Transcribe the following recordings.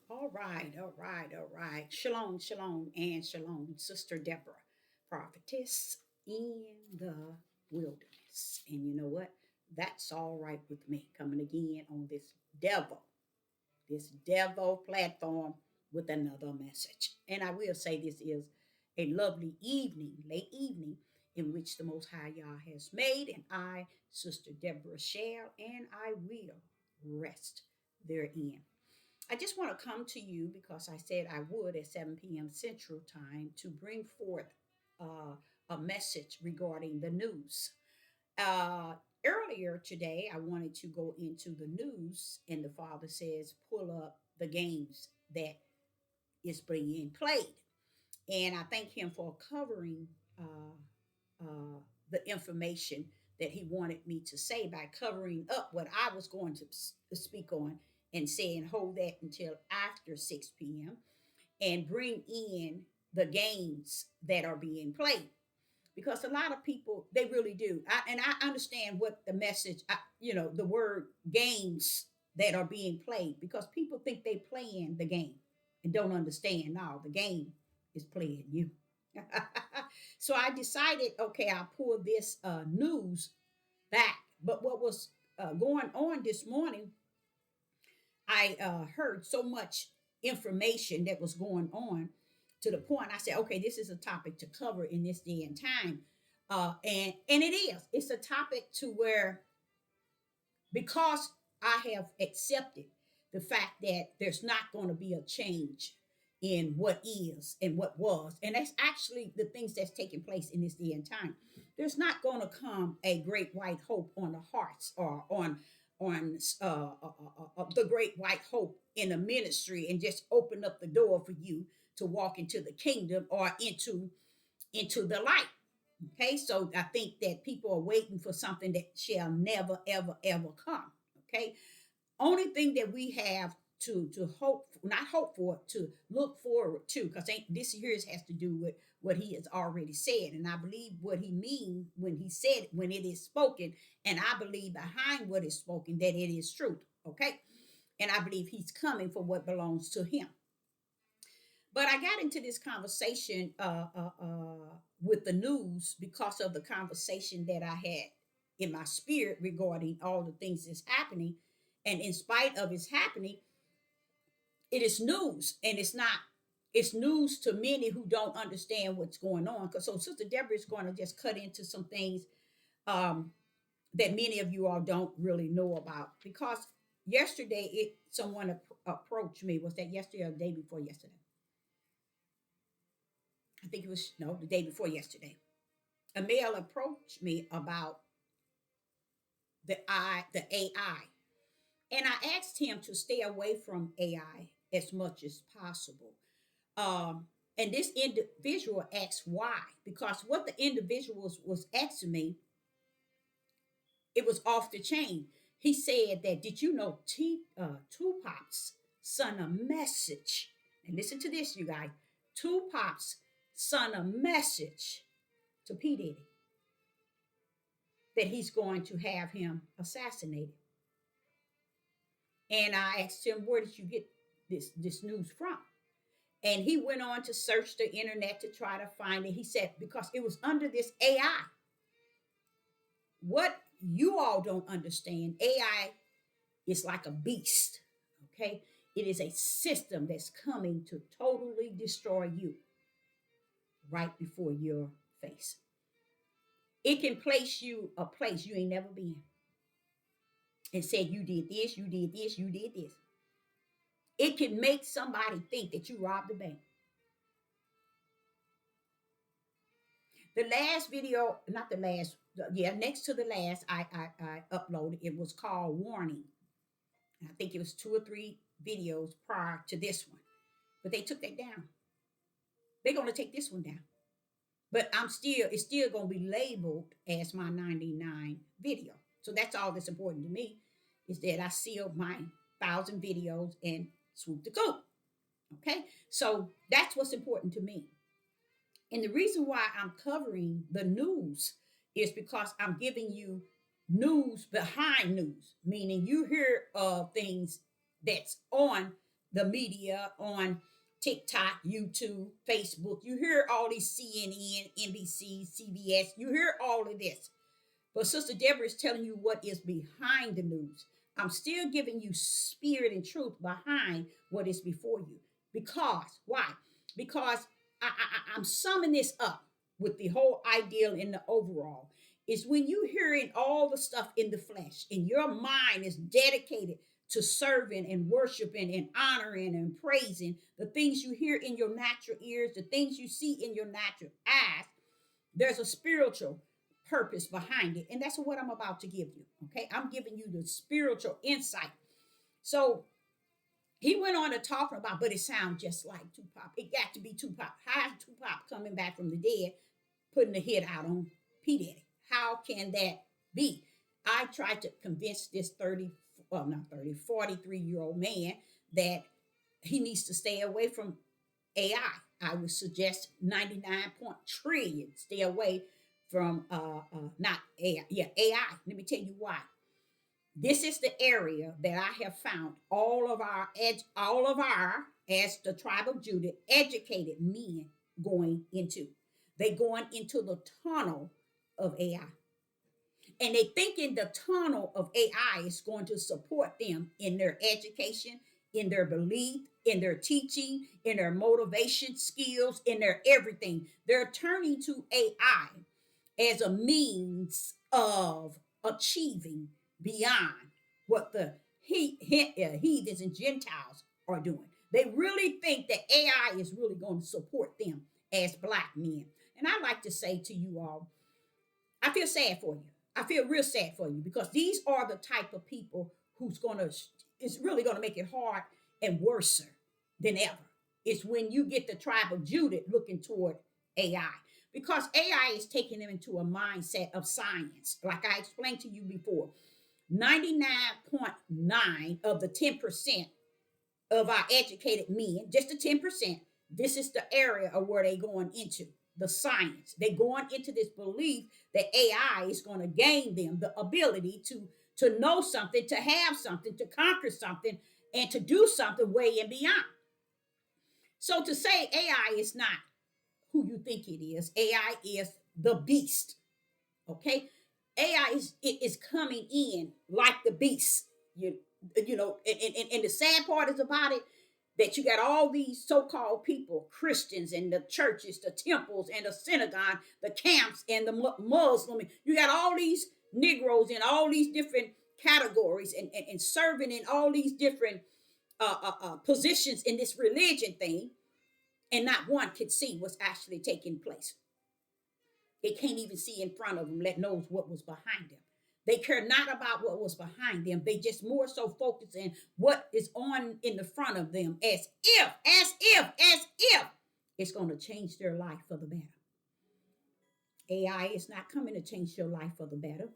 All right, all right, all right. Shalom, shalom, and shalom, Sister Deborah, prophetess in the wilderness. And you know what? That's all right with me. Coming again on this devil platform with another message. And I will say this is a lovely evening, late evening, in which the Most High Yah has made, and I, Sister Deborah, shall, and I will rest therein. I just want to come to you because I said I would at 7 p.m. Central Time to bring forth uh, a message regarding the news. Uh, Earlier today, I wanted to go into the news, and the Father says, pull up the games that is being played. And I thank Him for covering the information that He wanted me to say by covering up what I was going to speak on and saying, hold that until after 6 p.m. and bring in the games that are being played because a lot of people they really do and I understand what the message the word games that are being played because people think they playing the game and don't understand now the game is playing you. So I decided, okay, I'll pull this news back. But what was going on this morning, I heard so much information that was going on to the point I said, okay, this is a topic to cover in this day and time. And it is. It's a topic to where because I have accepted the fact that there's not going to be a change in what is and what was, and that's actually the things that's taking place in this day and time. There's not going to come a great white hope on the hearts or on the great white hope in a ministry and just open up the door for you to walk into the kingdom or into the light. Okay, so I think that people are waiting for something that shall never, ever, ever come. Okay, only thing that we have to hope, not hope for, to look forward to, because this here has to do with what he has already said, and I believe what he means when he said when it is spoken, and I believe behind what is spoken that it is truth. Okay, and I believe he's coming for what belongs to him. But I got into this conversation with the news because of the conversation that I had in my spirit regarding all the things that's happening. And in spite of it's happening, it is news, and it's news to many who don't understand what's going on. Because so Sister Deborah is going to just cut into some things um, that many of you all don't really know about. Because yesterday, someone approached me. Was that yesterday or the day before yesterday? I think it was no, the day before yesterday. A male approached me about the AI, and I asked him to stay away from AI as much as possible. And this individual asked why, because what the individual was asking me, it was off the chain. He said that, did you know Tupac's son a message? And listen to this, you guys. Tupac's son a message to P. Diddy that he's going to have him assassinated. And I asked him, where did you get this news from? And he went on to search the internet to try to find it. He said, because it was under this AI. What you all don't understand, AI is like a beast, okay? It is a system that's coming to totally destroy you right before your face. It can place you a place you ain't never been and said, you did this, you did this, you did this. It can make somebody think that you robbed the bank. The last video, not the last, yeah, next to the last I uploaded, it was called Warning. I think it was 2 or 3 videos prior to this one, but they took that down. They're going to take this one down. But it's still going to be labeled as my 99 video. So that's all that's important to me is that I seal my 1,000 videos and swoop the coop. Okay. So that's what's important to me. And the reason why I'm covering the news is because I'm giving you news behind news, meaning you hear things that's on the media on TikTok, YouTube, Facebook. You hear all these CNN, NBC, CBS. You hear all of this. But Sister Deborah is telling you what is behind the news. I'm still giving you spirit and truth behind what is before you. Because, why? Because I'm summing this up with the whole ideal in the overall. Is when you hearing all the stuff in the flesh and your mind is dedicated to serving and worshiping and honoring and praising the things you hear in your natural ears, the things you see in your natural eyes, there's a spiritual purpose behind it. And that's what I'm about to give you. Okay. I'm giving you the spiritual insight. So he went on to talk about, but it sounds just like Tupac. It got to be Tupac. How is Tupac coming back from the dead, putting the hit out on P. Diddy? How can that be? I tried to convince this 43-year-old man that he needs to stay away from AI. I would suggest 99 point trillion stay away from not AI. Yeah, AI. Let me tell you why. This is the area that I have found all of our, as the tribe of Judah, educated men going into. They going into the tunnel of AI. And they thinking the tunnel of AI is going to support them in their education, in their belief, in their teaching, in their motivation skills, in their everything. They're turning to AI as a means of achieving beyond what the heathens and Gentiles are doing. They really think that AI is really going to support them as black men. And I like to say to you all, I feel sad for you. I feel real sad for you because these are the type of people who's it's really gonna make it hard and worse than ever. It's when you get the tribe of Judah looking toward AI. Because AI is taking them into a mindset of science. Like I explained to you before, 99.9 of the 10% of our educated men, just the 10%, this is the area of where they're going into the science. They're going into this belief that AI is going to gain them the ability to know something, to have something, to conquer something, and to do something way and beyond. So to say AI is not who you think it is, AI is the beast. Okay, AI is coming in like the beast. You know, and the sad part is about it that you got all these so-called people, Christians and the churches, the temples and the synagogue, the camps and the Muslim. You got all these Negroes in all these different categories and serving in all these different positions in this religion thing, and not one could see what's actually taking place. They can't even see in front of them, let knows what was behind them. They care not about what was behind them. They just more so focus in what is on in the front of them as if it's going to change their life for the better. AI is not coming to change your life for the better.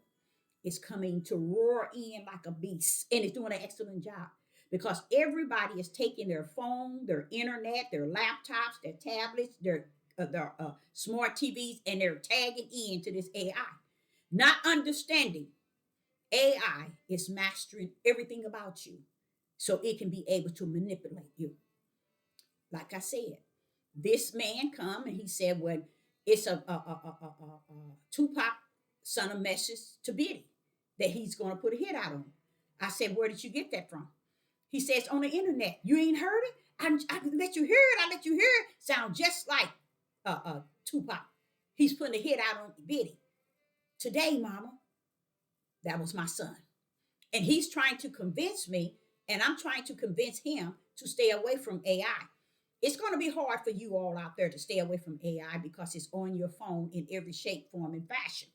It's coming to roar in like a beast, and it's doing an excellent job because everybody is taking their phone, their internet, their laptops, their tablets, their smart TVs, and they're tagging into this AI, not understanding AI is mastering everything about you so it can be able to manipulate you. Like I said, this man come and he said, well, it's a Tupac sent a message to Biddy that he's going to put a hit out on him. I said, where did you get that from? He says, on the internet. You ain't heard it? I let you hear it. I let you hear it. Sound just like Tupac. He's putting a hit out on Biddy. Today, mama, that was my son. And he's trying to convince me, and I'm trying to convince him to stay away from AI. It's going to be hard for you all out there to stay away from AI because it's on your phone in every shape, form, and fashion.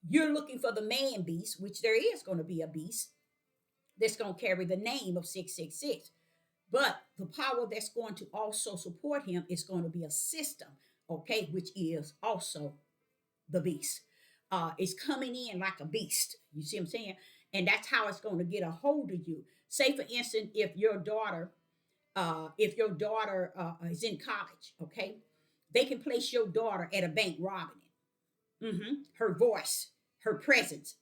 You're looking for the man beast, which there is going to be a beast that's going to carry the name of 666. But the power that's going to also support him is going to be a system, okay, which is also the beast. It's coming in like a beast. You see what I'm saying? And that's how it's going to get a hold of you. Say, for instance, if your daughter is in college, okay, they can place your daughter at a bank robbing it. Her voice, her presence.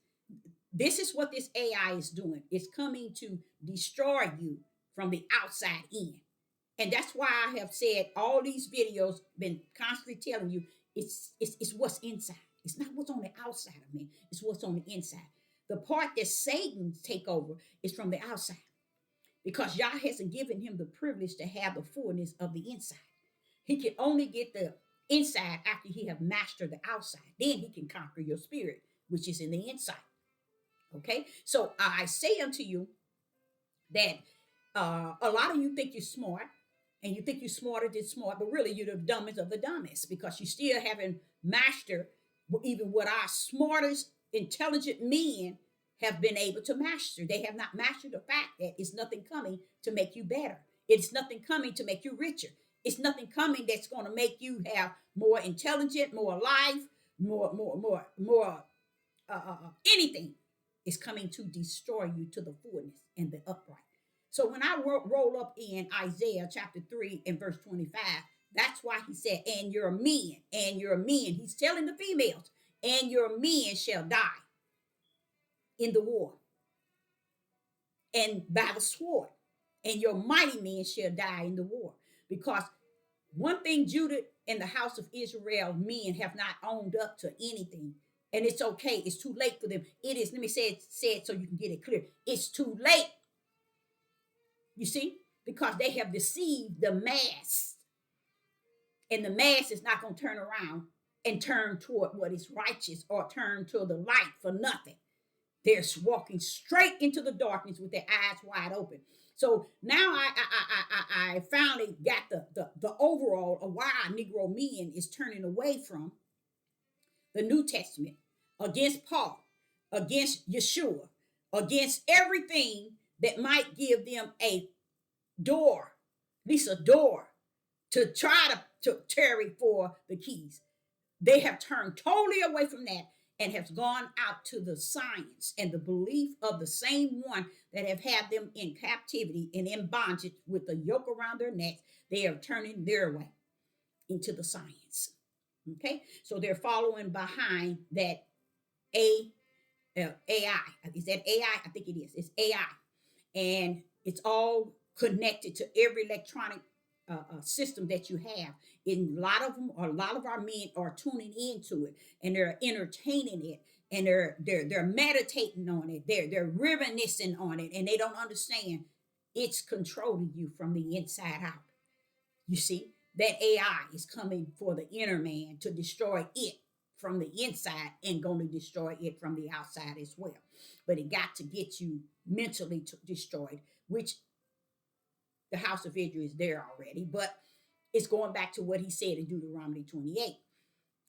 This is what this AI is doing. It's coming to destroy you from the outside in. And that's why I have said all these videos, been constantly telling you it's what's inside. It's not what's on the outside of me, it's what's on the inside. The part that Satan take over is from the outside because Yah hasn't given him the privilege to have the fullness of the inside. He can only get the inside after he have mastered the outside. Then he can conquer your spirit, which is in the inside. Okay, so I say unto you that a lot of you think you're smart and you think you're smarter than smart, but really you're the dumbest of the dumbest because you still haven't mastered even what our smartest, intelligent men have been able to master. They have not mastered the fact that it's nothing coming to make you better. It's nothing coming to make you richer. It's nothing coming that's going to make you have more intelligent, more life, more anything. Is coming to destroy you to the fullness and the upright. So when I roll up in Isaiah chapter 3 and verse 25, that's why he said, and your men, and your men. He's telling the females, and your men shall die in the war and by the sword, and your mighty men shall die in the war. Because one thing Judah and the house of Israel men have not owned up to anything. And it's okay. It's too late for them. It is, let me say it so you can get it clear. It's too late. You see? Because they have deceived the mass. And the mass is not going to turn around and turn toward what is righteous or turn to the light for nothing. They're walking straight into the darkness with their eyes wide open. So now I finally got the overall of why Negro men is turning away from the New Testament against Paul, against Yeshua, against everything that might give them a door, at least a door, to try to tarry for the keys. They have turned totally away from that and have gone out to the science and the belief of the same one that have had them in captivity and in bondage with the yoke around their necks. They are turning their way into the science. Okay, so they're following behind that AI. Is that AI? I think it is. It's AI, and it's all connected to every electronic system that you have. And a lot of our men are tuning into it, and they're entertaining it, and they're meditating on it. They're reminiscing on it, and they don't understand it's controlling you from the inside out. You see, that AI is coming for the inner man to destroy it from the inside and going to destroy it from the outside as well. But it got to get you mentally destroyed, which the house of Israel is there already. But it's going back to what he said in Deuteronomy 28.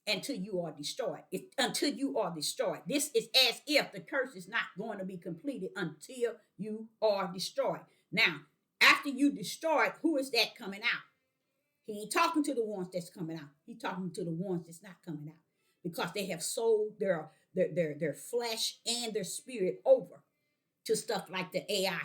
Until you are destroyed. Until you are destroyed. This is as if the curse is not going to be completed until you are destroyed. Now, after you destroyed, who is that coming out? He ain't talking to the ones that's coming out. He's talking to the ones that's not coming out because they have sold their flesh and their spirit over to stuff like the AI.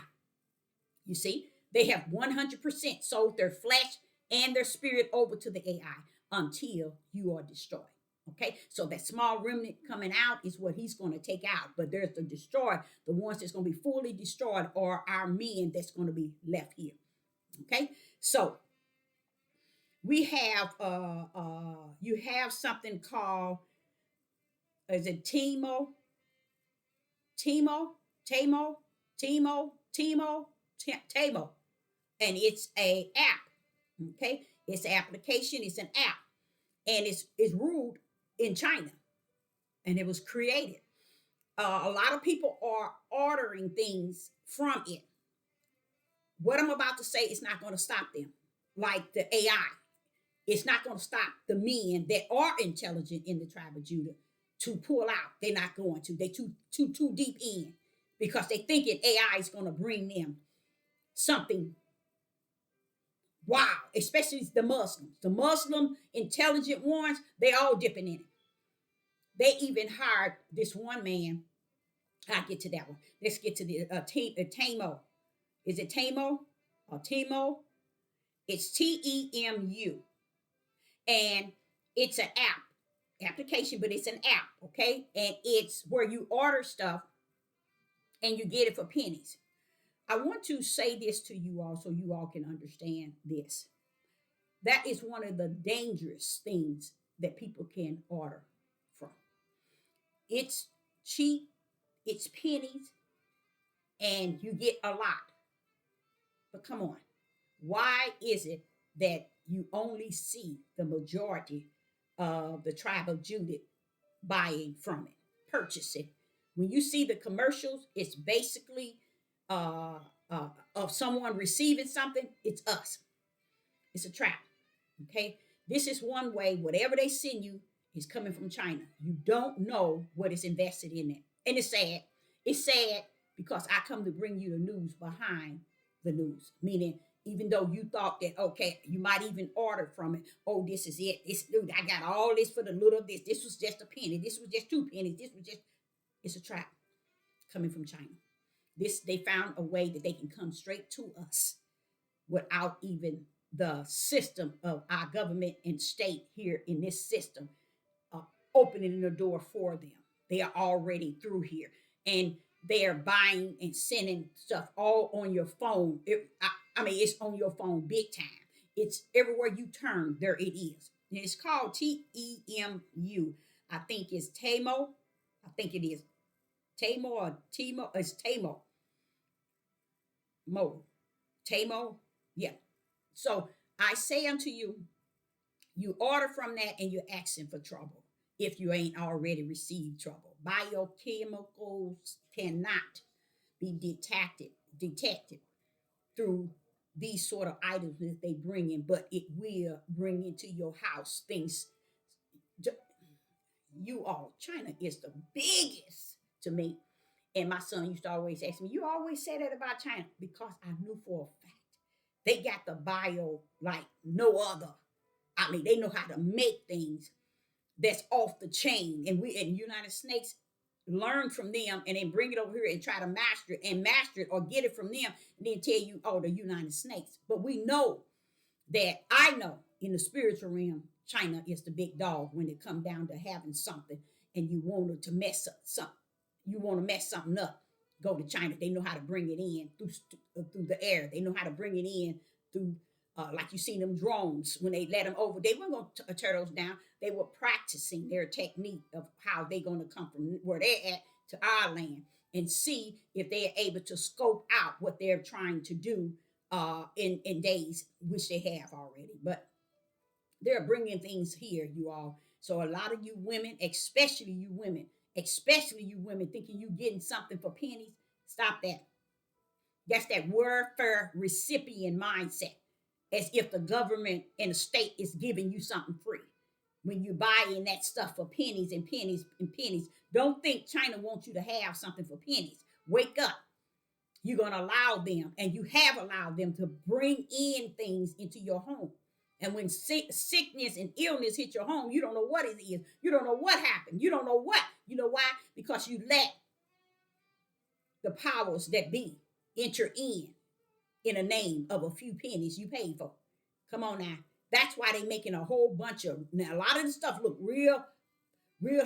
You see, they have 100% sold their flesh and their spirit over to the AI until you are destroyed. Okay, so that small remnant coming out is what he's going to take out. But there's the destroyed, the ones that's going to be fully destroyed are our men that's going to be left here. Okay, so we have you have something called, is it Timo, and it's a app. Okay, it's an application, it's an app, and it's ruled in China, and it was created. A lot of people are ordering things from it. What I'm about to say is not going to stop them, like the AI. It's not going to stop the men that are intelligent in the tribe of Judah to pull out. They're not going to. They too deep in because they thinking AI is going to bring them something. Wow, especially the Muslims. The Muslim intelligent ones, they all dipping in it. They even hired this one man. I'll get to that one. Let's get to the Tamo. Is it Tamo or Timo? It's TEMU. And it's an application, but it's an app, okay? And it's where you order stuff and you get it for pennies. I want to say this to you all so you all can understand this. That is one of the dangerous things that people can order from. It's cheap, it's pennies, and you get a lot. But come on, why is it that you only see the majority of the tribe of Judah buying from it, purchasing? When you see the commercials, it's basically uh, of someone receiving something. It's us. It's a trap. Okay, this is one way. Whatever they send you is coming from China. You don't know what is invested in it, and it's sad. It's sad because I come to bring you the news behind the news. Meaning, even though you thought that okay, you might even order from it. Oh, this is it. This dude, I got all this for the little of this. This was just a penny. This was just 2 pennies. This was just. It's a trap coming from China. This they found a way that they can come straight to us without even the system of our government and state here in this system uh, opening the door for them. They are already through here and they are buying and sending stuff all on your phone. I mean, it's on your phone big time. It's everywhere you turn, there it is. And it's called TEMU. I think it's Tamo. I think it is Tamo or Timo. It's Tamo. Mo. Tamo. Yeah. So I say unto you, you order from that and you're asking for trouble if you ain't already received trouble. Biochemicals cannot be detected through these sort of items that they bring in, but it will bring into your house things. You all, China is the biggest to me. And my son used to always ask me, you always say that about China because I knew for a fact they got the bio like no other. I mean, they know how to make things that's off the chain. And we in United States learn from them and then bring it over here and try to master it or get it from them and then tell you, oh, the United States. But we know that I know in the spiritual realm, China is the big dog when it comes down to having something and you want to mess up something. You want to mess something up, go to China. They know how to bring it in through the air. They know how to bring it in through, like you see them drones when they let them over. They weren't going to tear those down. They were practicing their technique of how they're going to come from where they're at to our land and see if they're able to scope out what they're trying to do in days, which they have already. But they're bringing things here, you all. So a lot of you women, especially you women thinking you getting something for pennies, stop that. That's that warfare recipient mindset, as if the government and the state is giving you something free. When you buying that stuff for pennies and pennies and pennies, don't think China wants you to have something for pennies. Wake up. You're going to allow them, and you have allowed them to bring in things into your home. And when sickness and illness hit your home, you don't know what it is. You don't know what happened. You don't know what. You know why? Because you let the powers that be enter in a name of a few pennies you paid for. Come on now. That's why they making a whole bunch of, now a lot of the stuff look real,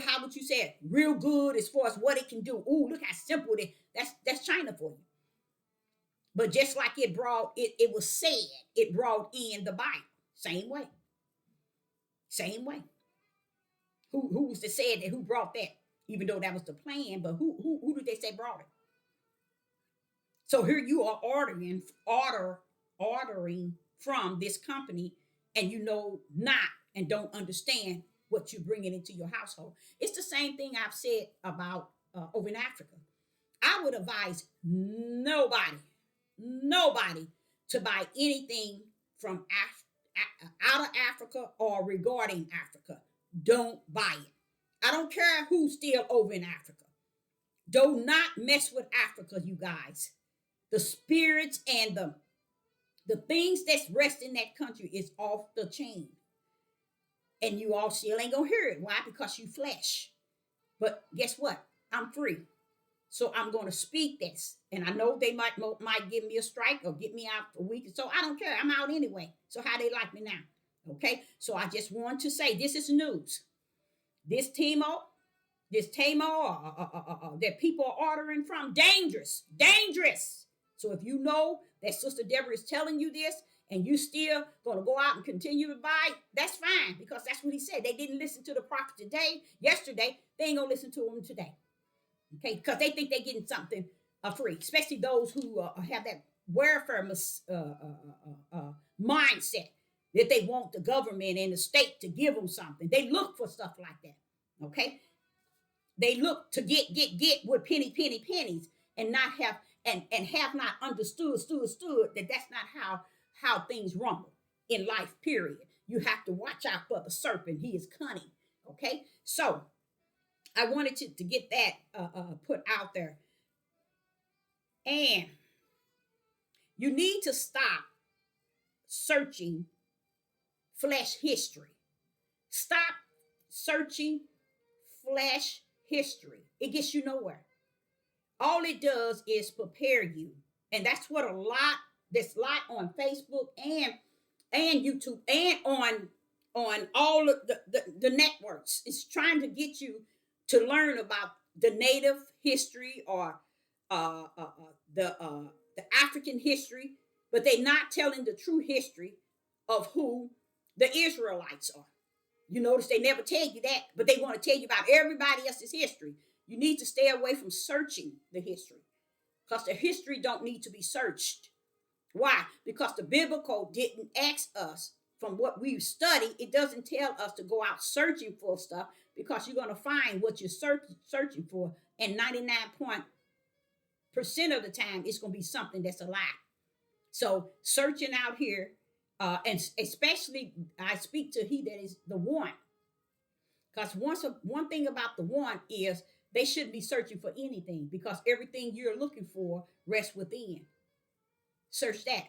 how would you say it? Real good as far as what it can do. Ooh, look how simple it is. That's China for you. But just like it was said, it brought in the Bible. Same way. Same way. Who was the said that who brought that? Even though that was the plan, but who did they say brought it? So here you are ordering from this company, and you know not and don't understand what you're bringing into your household. It's the same thing I've said about over in Africa. I would advise nobody to buy anything from out of Africa or regarding Africa. Don't buy it. I don't care who's still over in Africa. Do not mess with Africa, you guys. The spirits and the things that's rest in that country is off the chain. And you all still ain't gonna hear it. Why? Because you flesh. But guess what? I'm free. So I'm going to speak this. And I know they might give me a strike or get me out for a week. So I don't care. I'm out anyway. So how they like me now? Okay. So I just want to say this is news. This Tamo that people are ordering from, dangerous. So if you know that Sister Deborah is telling you this and you still going to go out and continue to buy, that's fine, because that's what he said. They didn't listen to the prophet yesterday. They ain't going to listen to him today. Okay, because they think they're getting something free, especially those who have that welfare mindset that they want the government and the state to give them something. They look for stuff like that. Okay, they look to get with pennies, and not have and have not understood that that's not how things rumble in life. Period. You have to watch out for the serpent. He is cunning. Okay, so I wanted to get that put out there. And you need to stop searching flesh history. Stop searching flesh history. It gets you nowhere. All it does is prepare you. And that's what this lot on Facebook and YouTube and on all of the networks is trying to get you to learn about the native history or the African history, but they're not telling the true history of who the Israelites are. You notice they never tell you that, but they want to tell you about everybody else's history. You need to stay away from searching the history, because the history don't need to be searched. Why? Because the biblical didn't ask us, from what we've studied, it doesn't tell us to go out searching for stuff, because you're going to find what you're searching for, and 99% of the time it's going to be something that's a lie. So searching out here, and especially I speak to he that is the one, because one thing about the one is they shouldn't be searching for anything, because everything you're looking for rests within. Search that.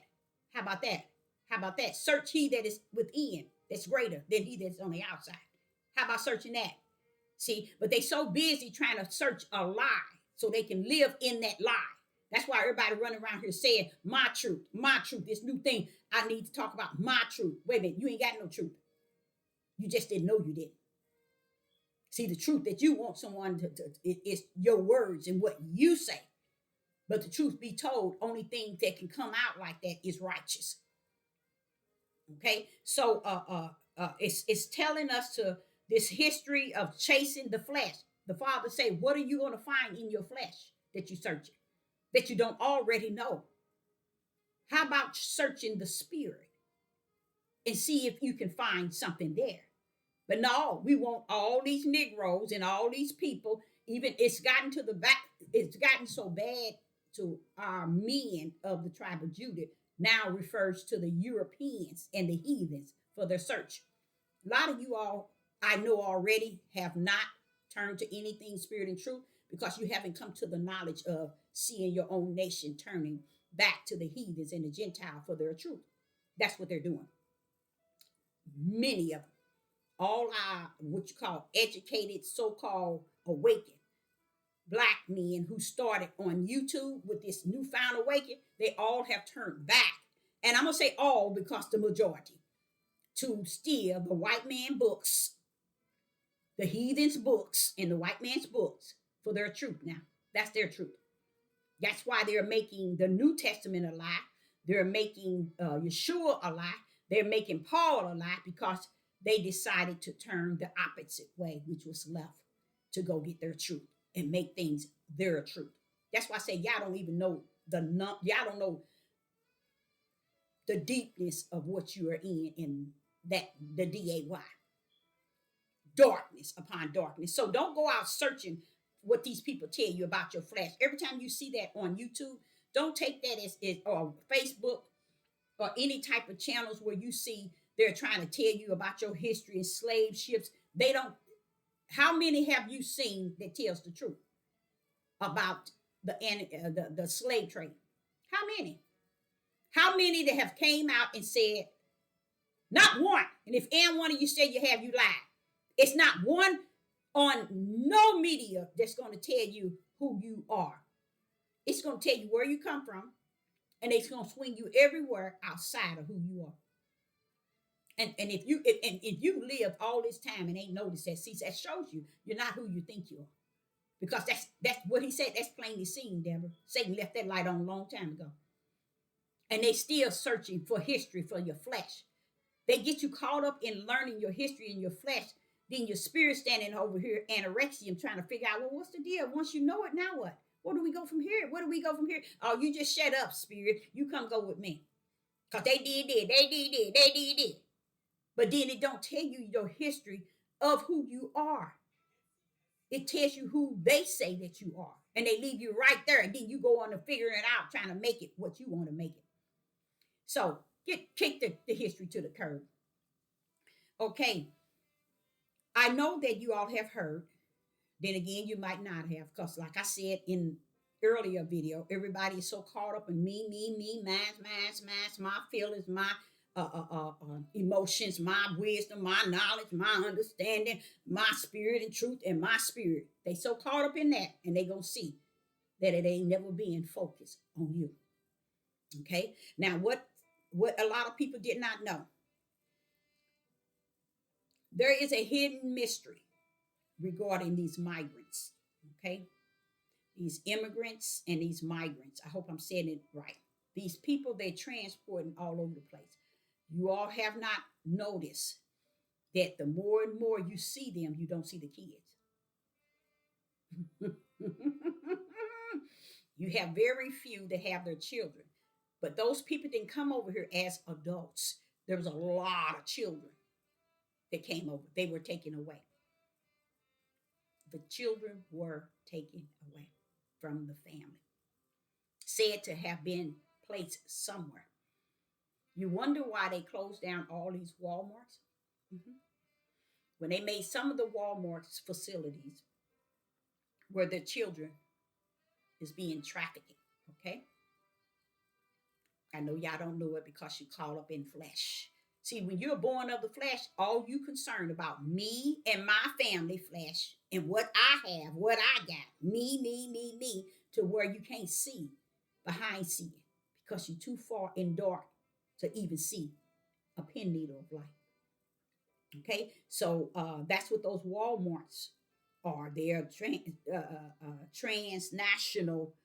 How about that? How about that? Search he that is within, that's greater than he that's on the outside. How about searching that? See, but they so busy trying to search a lie so they can live in that lie. That's why everybody running around here saying, my truth, this new thing. I need to talk about my truth. Wait a minute, you ain't got no truth. You just didn't know you didn't. See, the truth that you want someone is your words and what you say. But the truth be told, only thing that can come out like that is righteous. Okay, so it's telling us to this history of chasing the flesh. The Father say, what are you going to find in your flesh that you searching, that you don't already know? How about searching the spirit and see if you can find something there? But no, we want all these Negroes and all these people. Even it's gotten to the back. It's gotten so bad to our men of the tribe of Judah now refers to the Europeans and the heathens for their search. A lot of you all I know already have not turned to anything spirit and truth, because you haven't come to the knowledge of seeing your own nation turning back to the heathens and the Gentile for their truth. That's what they're doing. Many of them, all our what you call educated, so-called awakened black men who started on YouTube with this newfound awakening, they all have turned back. And I'm going to say all because the majority, to steal the white man books, the heathens books, and the white man's books for their truth now. That's their truth. That's why they're making the New Testament a lie. They're making Yeshua a lie. They're making Paul a lie, because they decided to turn the opposite way, which was left, to go get their truth and make things their truth. That's why I say y'all don't even know y'all don't know the deepness of what you are in that the DAY. Darkness upon darkness. So don't go out searching what these people tell you about your flesh. Every time you see that on YouTube, don't take that as or Facebook or any type of channels where you see they're trying to tell you about your history and slave ships. They don't. How many have you seen that tells the truth about the slave trade? How many? How many that have came out and said, not one? And if any one of you say you have, you lied. It's not one on no media that's going to tell you who you are. It's going to tell you where you come from, and it's going to swing you everywhere outside of who you are. And if you live all this time and ain't noticed that, see, that shows you you're not who you think you are. Because that's what he said. That's plainly seen, Deborah. Satan left that light on a long time ago. And they still searching for history for your flesh. They get you caught up in learning your history in your flesh. Then your spirit standing over here, anorexium, trying to figure out, well, what's the deal? Once you know it, now what? Where do we go from here? Where do we go from here? Oh, you just shut up, spirit. You come go with me. Because they did. But then it don't tell you your history of who you are. It tells you who they say that you are. And they leave you right there. And then you go on to figure it out, trying to make it what you want to make it. So kick the history to the curb. Okay. I know that you all have heard. Then again, you might not have, because like I said in earlier video, everybody is so caught up in me, my feelings, my emotions, my wisdom, my knowledge, my understanding, my spirit and truth, and my spirit. They so caught up in that, and they gonna see that it ain't never being focused on you. Okay. Now, what a lot of people did not know, there is a hidden mystery regarding these migrants. Okay. These immigrants and these migrants. I hope I'm saying it right. These people, they're transporting all over the place. You all have not noticed that the more and more you see them, you don't see the kids. You have very few that have their children. But those people didn't come over here as adults. There was a lot of children that came over. They were taken away. The children were taken away from the family, said to have been placed somewhere. You wonder why they closed down all these Walmarts. Mhm. When they made some of the Walmart's facilities where the children is being trafficked. Okay, I know y'all don't know it because you caught up in flesh. See, when you're born of the flesh, all you concerned about me and my family flesh and what I have, what I got, me, to where you can't see behind seeing because you're too far in dark to even see a pin needle of light. Okay, so that's what those Walmarts are. They're transnational.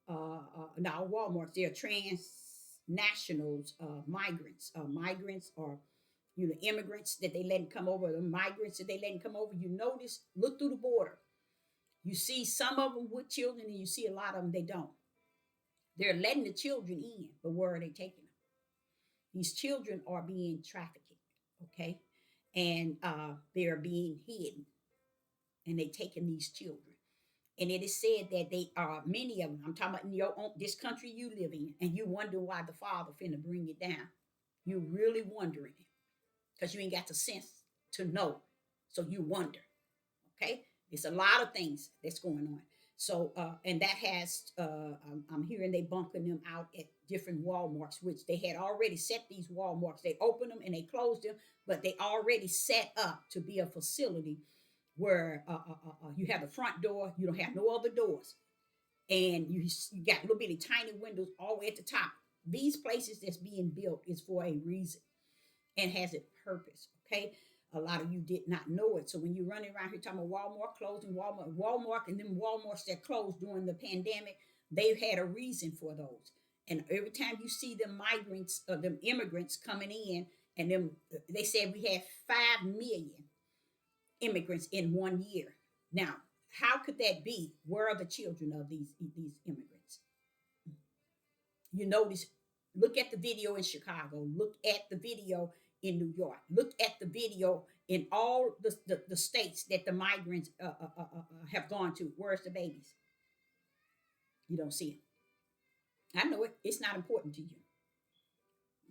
Now Walmarts, they're transnationals, migrants. Migrants are, immigrants that they letting come over. The migrants that they letting come over. You notice, look through the border. You see some of them with children, and you see a lot of them they don't. They're letting the children in, but where are they taking them? These children are being trafficked. Okay, and they are being hidden, and they taking these children. And it is said that they are many of them. I'm talking about in your own this country you live in, and you wonder why the Father finna bring it down. You really wondering it because you ain't got the sense to know, so you wonder. Okay, it's a lot of things that's going on. So and that has I'm hearing they bunking them out at different Walmarts, which they had already set these Walmarts. They opened them and they closed them, but they already set up to be a facility where you have the front door, you don't have no other doors, and you got little bitty tiny windows all the way at the top. These places that's being built is for a reason and has a purpose. Okay, a lot of you did not know it. So when you're running around here talking about Walmart closing, Walmart, and then Walmarts that closed during the pandemic, they've had a reason for those. And every time you see them migrants or them immigrants coming in, and them they said we had 5 million immigrants in 1 year. Now, how could that be? Where are the children of these immigrants? You notice, look at the video in Chicago, look at the video in New York, look at the video in all the states that the migrants have gone to. Where's the babies? You don't see them. I know it. It's not important to you.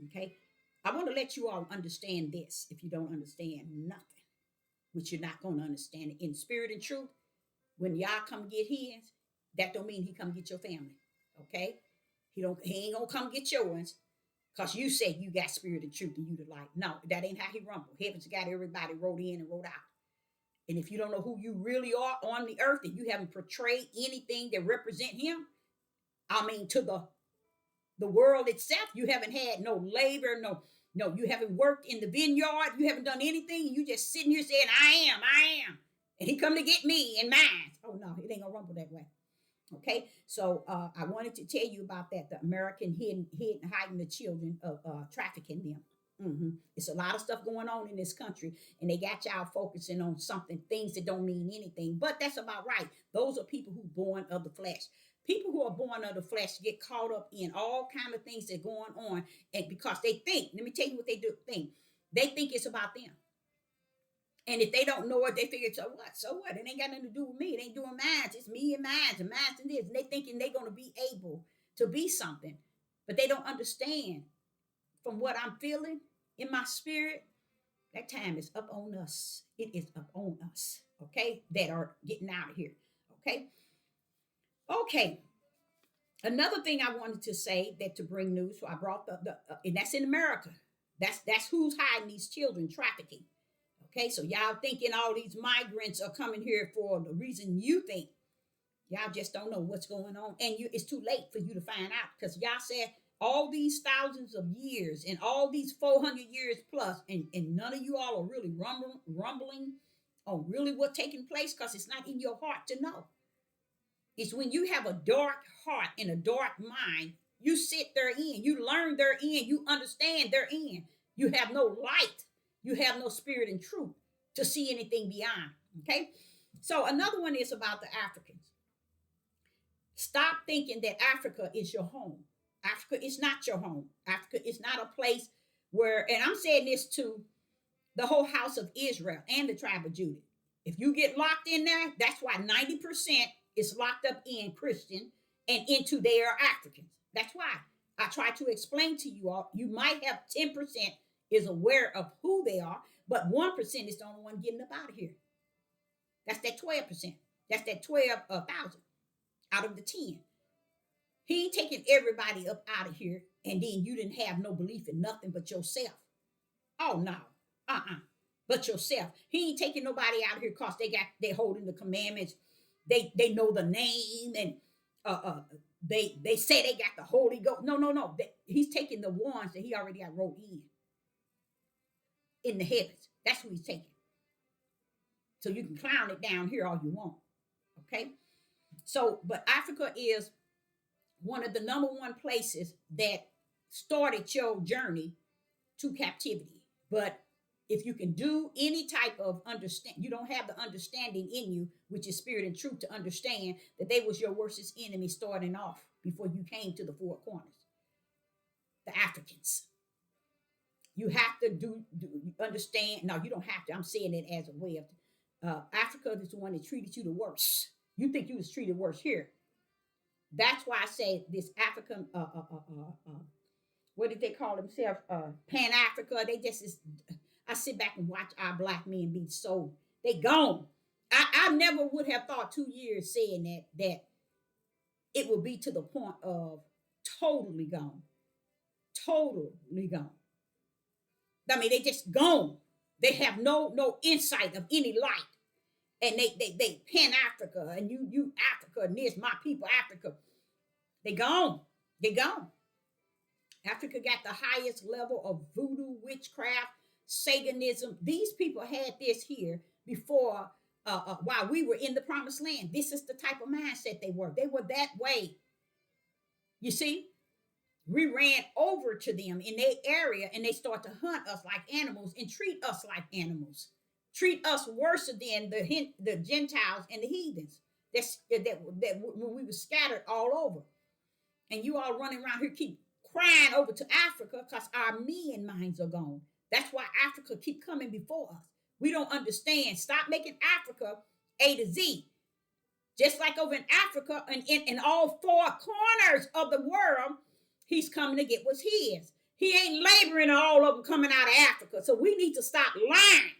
Okay. I want to let you all understand this if you don't understand nothing, which you're not going to understand it. In spirit and truth, when y'all come get his, that don't mean he come get your family. Okay? He ain't gonna come get yours because you say you got spirit and truth and you the light. No, that ain't how he rumble. Heaven's got everybody wrote in and wrote out. And if you don't know who you really are on the earth and you haven't portrayed anything that represent him, I mean to the world itself, you haven't had no labor, no, you haven't worked in the vineyard, you haven't done anything, you just sitting here saying, I am. And he come to get me and mine. Oh no, it ain't gonna rumble that way. Okay, so I wanted to tell you about that. The American hiding the children of trafficking them. It's a lot of stuff going on in this country, and they got y'all focusing on something, things that don't mean anything. But that's about right. Those are people who born of the flesh. People who are born of the flesh get caught up in all kind of things that are going on, and because they think, let me tell you what they do think. They think it's about them. And if they don't know it, they figure, so what? So what? It ain't got nothing to do with me. It ain't doing mine. It's me and mine and this. And they thinking they're going to be able to be something. But they don't understand from what I'm feeling in my spirit, that time is up on us. It is up on us. Okay? That are getting out of here. Okay? Okay. Another thing I wanted to say that to bring news, so I brought and that's in America. That's who's hiding these children trafficking. Okay, so y'all thinking all these migrants are coming here for the reason you think. Y'all just don't know what's going on. And it's too late for you to find out because y'all said all these thousands of years and all these 400 years plus, and none of you all are really rumbling on really what's taking place because it's not in your heart to know. It's when you have a dark heart and a dark mind, you sit therein, you learn therein, you understand therein. You have no light, you have no spirit and truth to see anything beyond. Okay? So another one is about the Africans. Stop thinking that Africa is your home. Africa is not your home. Africa is not a place where, and I'm saying this to the whole house of Israel and the tribe of Judah. If you get locked in there, that's why 90% is locked up in Christian and into their Africans. That's why I try to explain to you all. You might have 10% is aware of who they are, but 1% is the only one getting up out of here. That's that 12%. That's that 12,000 out of the 10. He ain't taking everybody up out of here, and then you didn't have no belief in nothing but yourself. Oh no, but yourself. He ain't taking nobody out of here because they holding the commandments. They know the name, and they say they got the Holy Ghost. No. He's taking the ones that he already got wrote in the heavens. That's who he's taking. So you can clown it down here all you want. Okay. So, but Africa is one of the number one places that started your journey to captivity. But if you can do any type of understand, you don't have the understanding in you, which is spirit and truth, to understand that they was your worstest enemy starting off before you came to the four corners. The Africans. You have to do understand. No, you don't have to. I'm saying it as a way of Africa is the one that treated you the worst. You think you was treated worse here. That's why I say this African, what did they call themselves? Pan Africa. They just is. I sit back and watch our black men be so they gone. I never would have thought 2 years saying that it would be to the point of totally gone, totally gone. I mean, they just gone. They have no insight of any light. And they Pan Africa and you Africa and this my people Africa. They gone. They gone. Africa got the highest level of voodoo, witchcraft, Satanism. These people had this here before, while we were in the promised land. This is the type of mindset they were. They were that way. You see, we ran over to them in their area and they start to hunt us like animals and treat us like animals. Treat us worse than the Gentiles and the heathens. That when we were scattered all over. And you all running around here keep crying over to Africa because our men minds are gone. That's why Africa keep coming before us. We don't understand. Stop making Africa A to Z. Just like over in Africa and in all four corners of the world, he's coming to get what's his. He ain't laboring all of them coming out of Africa. So we need to stop lying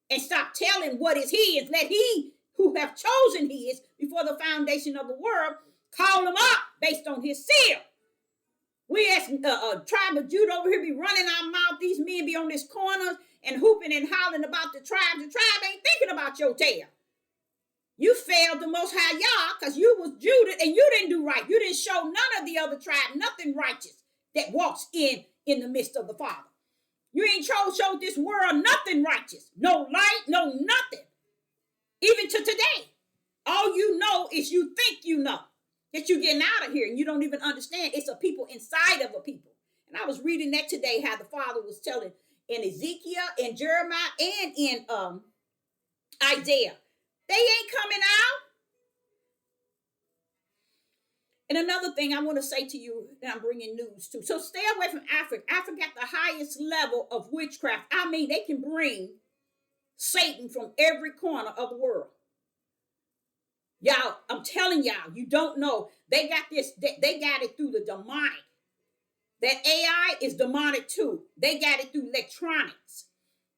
and stop telling what is his. Let he who have chosen his before the foundation of the world call him up based on his seal. We as tribe of Judah over here be running our mouth. These men be on this corner and hooping and hollering about the tribe. The tribe ain't thinking about your tail. You failed the Most High Yah because you was Judah and you didn't do right. You didn't show none of the other tribe nothing righteous that walks in the midst of the Father. You ain't showed this world nothing righteous. No light, no nothing. Even to today. All you know is you think you know. that you're getting out of here and you don't even understand. It's a people inside of a people. And I was reading that today, how the Father was telling in Ezekiel, in Jeremiah, and in Isaiah. They ain't coming out. And another thing I want to say to you, and I'm bringing news to. So stay away from Africa. Africa got the highest level of witchcraft. I mean, they can bring Satan from every corner of the world. Y'all, I'm telling y'all, you don't know. They got this, they got it through the demonic. That AI is demonic too. They got it through electronics.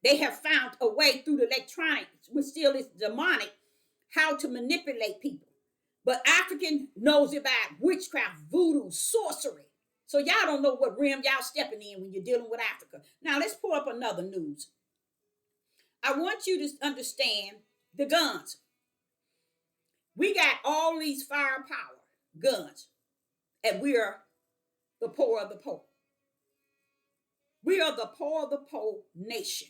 They have found a way through the electronics, which still is demonic, how to manipulate people. But African knows about witchcraft, voodoo, sorcery. So y'all don't know what realm y'all stepping in when you're dealing with Africa. Now let's pull up another news. I want you to understand the guns. We got all these firepower guns, and we are the poor of the poor. We are the poor of the poor nation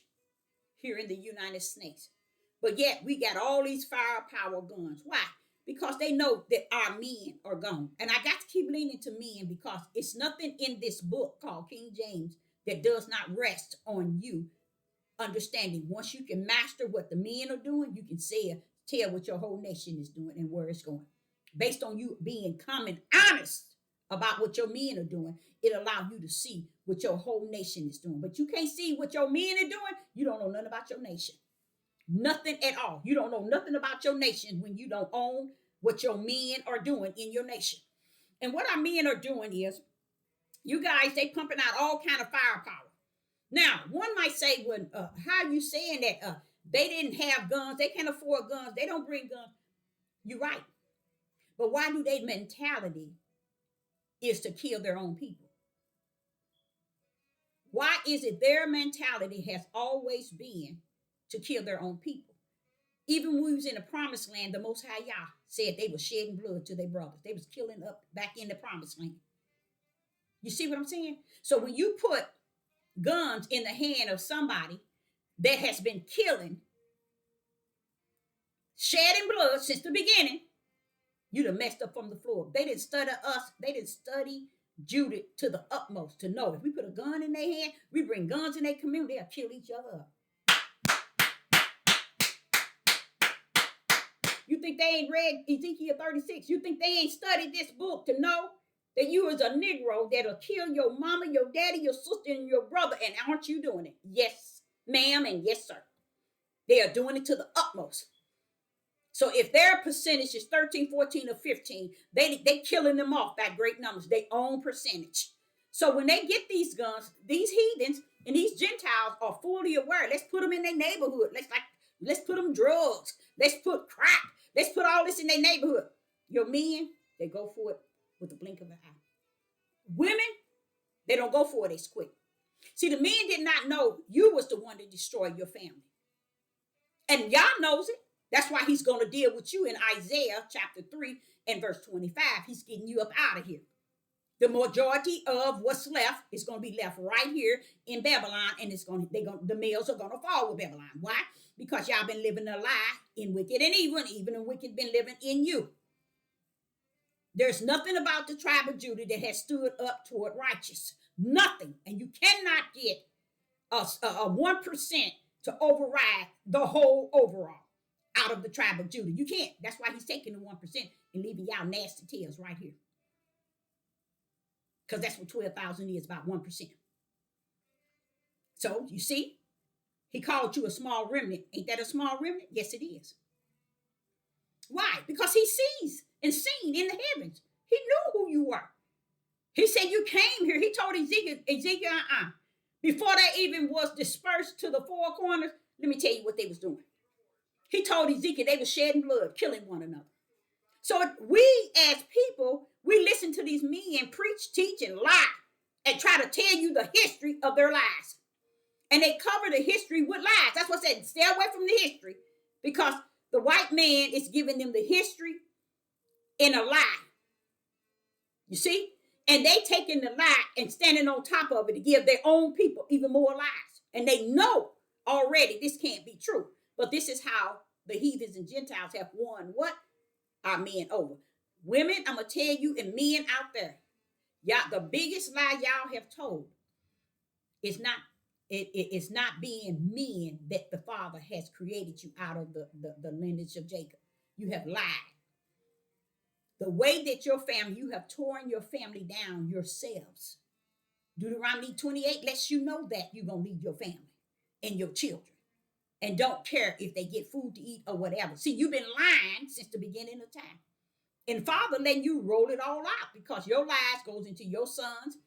here in the United States. But yet we got all these firepower guns. Why? Because they know that our men are gone. And I got to keep leaning to men because it's nothing in this book called King James that does not rest on you understanding. Once you can master what the men are doing, you can tell what your whole nation is doing and where it's going. Based on you being common honest about what your men are doing, it allows you to see what your whole nation is doing. But you can't see what your men are doing, you don't know nothing about your nation. Nothing at all. You don't know nothing about your nation when you don't own what your men are doing in your nation. And what our men are doing is, you guys, they pumping out all kind of firepower. Now, one might say, when how you saying that they didn't have guns, they can't afford guns, they don't bring guns. You're right. But why do their mentality is to kill their own people? Why is it their mentality has always been to kill their own people? Even when we was in the promised land, the Most High Yah said they were shedding blood to their brothers. They was killing up back in the promised land. You see what I'm saying? So when you put guns in the hand of somebody that has been killing, shedding blood since the beginning, you done messed up from the floor. They didn't study us. They didn't study Judah to the utmost to know if we put a gun in their hand, we bring guns in their community, they'll kill each other up. You think they ain't read Ezekiel 36? You think they ain't studied this book to know that you as a Negro that'll kill your mama, your daddy, your sister, and your brother, and aren't you doing it? Yes, ma'am, and yes, sir. They are doing it to the utmost. So if their percentage is 13, 14, or 15, they killing them off by great numbers, their own percentage. So when they get these guns, these heathens and these Gentiles are fully aware. Let's put them in their neighborhood. Let's put them drugs. Let's put crack. Let's put all this in their neighborhood. Your men, they go for it with the blink of an eye. Women, they don't go for it as quick. See, the men did not know you was the one to destroy your family. And Yah knows it. That's why he's going to deal with you in Isaiah chapter 3 and verse 25. He's getting you up out of here. The majority of what's left is going to be left right here in Babylon, and the males are going to fall with Babylon. Why? Because y'all been living a lie in wicked and evil, and even the wicked been living in you. There's nothing about the tribe of Judah that has stood up toward righteous. Nothing. And you cannot get a 1% to override the whole overall out of the tribe of Judah. You can't. That's why he's taking the 1% and leaving y'all nasty tails right here. Because that's what 12,000 is, about 1%. So, you see, he called you a small remnant. Ain't that a small remnant? Yes, it is. Why? Because he sees and seen in the heavens. He knew who you were. He said you came here. He told Ezekiel, before they even was dispersed to the four corners, let me tell you what they was doing. He told Ezekiel they were shedding blood, killing one another. So we as people, we listen to these men preach, teach, and lie and try to tell you the history of their lives. And they cover the history with lies. That's what I said, stay away from the history, because the white man is giving them the history in a lie. You see? And they taking the lie and standing on top of it to give their own people even more lies. And they know already this can't be true. But this is how the heathens and Gentiles have won what? Our men over. Women, I'm going to tell you, and men out there, y'all, the biggest lie y'all have told is not it's not being men that the Father has created you out of the lineage of Jacob. You have lied. The way that your family, you have torn your family down yourselves. Deuteronomy 28 lets you know that you're going to leave your family and your children and don't care if they get food to eat or whatever. See, you've been lying since the beginning of time. And Father letting you roll it all out because your lies goes into your sons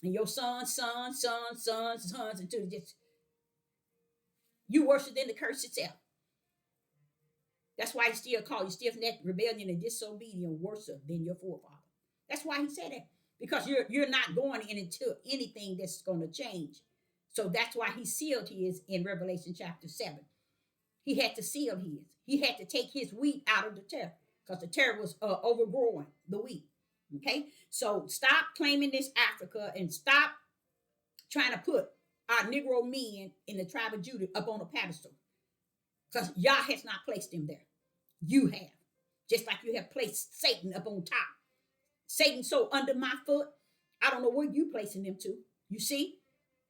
and your sons until just you worse than the curse itself. That's why he still called you stiff-necked, rebellion, and disobedient worse than your forefather. That's why he said that. Because you're not going into anything that's going to change. So that's why he sealed his in Revelation chapter 7. He had to seal his. He had to take his wheat out of the tare because the tare was overgrowing the wheat. Okay? So stop claiming this Africa and stop trying to put our Negro men in the tribe of Judah up on a pedestal because Yah has not placed them there. You have. Just like you have placed Satan up on top. Satan so under my foot, I don't know where you placing him to. You see?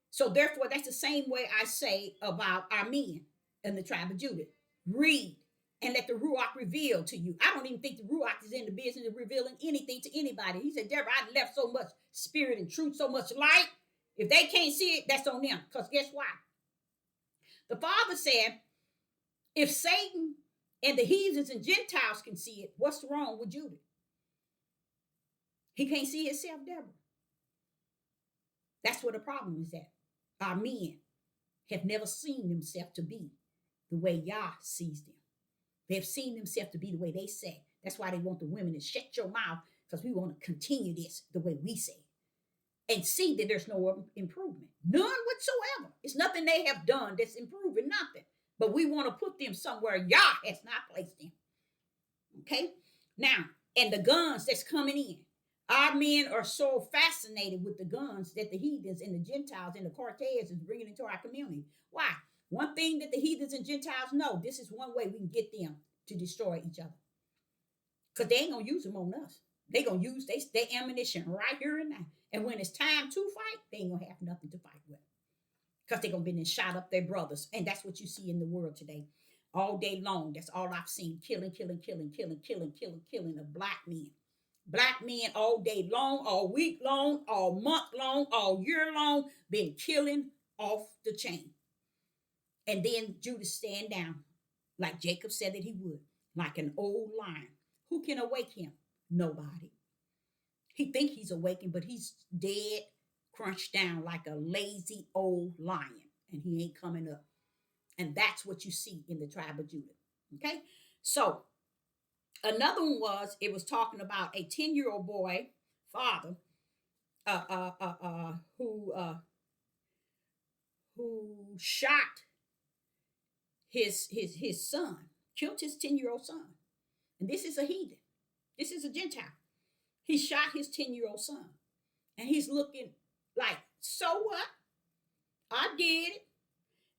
So therefore, that's the same way I say about our men in the tribe of Judah. Read and let the Ruach reveal to you. I don't even think the Ruach is in the business of revealing anything to anybody. He said, Deborah, I left so much spirit and truth, so much light. If they can't see it, that's on them. Because guess why? The Father said, if Satan and the heathens and Gentiles can see it, what's wrong with Judah? He can't see himself, Deborah. That's where the problem is at. Our men have never seen themselves to be the way Yah sees them. They've seen themselves to be the way they say. That's why they want the women to shut your mouth because we want to continue this the way we say it and see that there's no improvement. None whatsoever. It's nothing they have done that's improving, nothing. But we want to put them somewhere Yah has not placed them. Okay? Now, and the guns that's coming in. Our men are so fascinated with the guns that the heathens and the Gentiles and the Cortez is bringing into our community. Why? One thing that the heathens and Gentiles know, this is one way we can get them to destroy each other. Because they ain't going to use them on us. They going to use their ammunition right here and now. And when it's time to fight, they ain't going to have nothing to fight with. Because they're going to be shot up their brothers. And that's what you see in the world today. All day long, that's all I've seen. Killing of black men. Black men all day long, all week long, all month long, all year long, been killing off the chain. And then Judas stand down, like Jacob said that he would, like an old lion. Who can awake him? Nobody. He think he's awakened, but he's dead, crunched down like a lazy old lion, and he ain't coming up. And that's what you see in the tribe of Judah. Okay? So, another one was, it was talking about a 10-year-old boy, father, who shot his son, killed his 10-year-old son. And this is a heathen. This is a Gentile. He shot his 10-year-old son. And he's looking like, so what? I did it.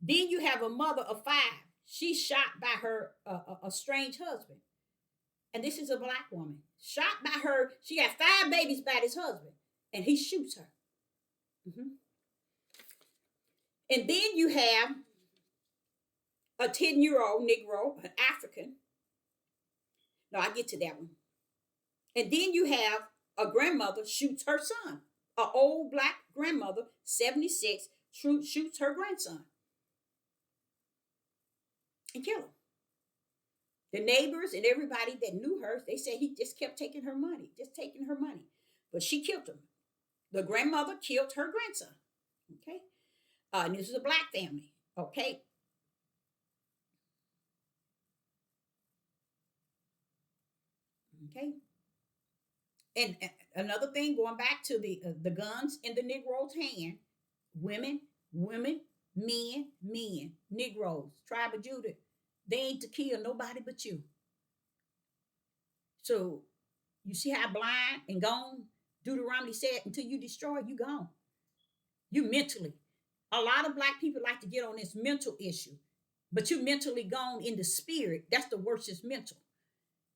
Then you have a mother of 5. She's shot by her a strange husband. And this is a black woman. Shot by her. She got 5 babies by this husband. And he shoots her. Mm-hmm. And then you have a 10-year-old Negro, an African. No, I get to that one. And then you have a grandmother shoots her son. An old black grandmother, 76, shoots her grandson. And kill him. The neighbors and everybody that knew her, they said he just kept taking her money. But she killed him. The grandmother killed her grandson. Okay? And this is a black family. Okay? Okay? And another thing, going back to the guns in the Negro's hand, women, men, Negroes, tribe of Judah, they ain't to kill nobody but you. So you see how blind and gone Deuteronomy said, until you destroy, you gone. You mentally. A lot of black people like to get on this mental issue, but you mentally gone in the spirit. That's the worst is mental.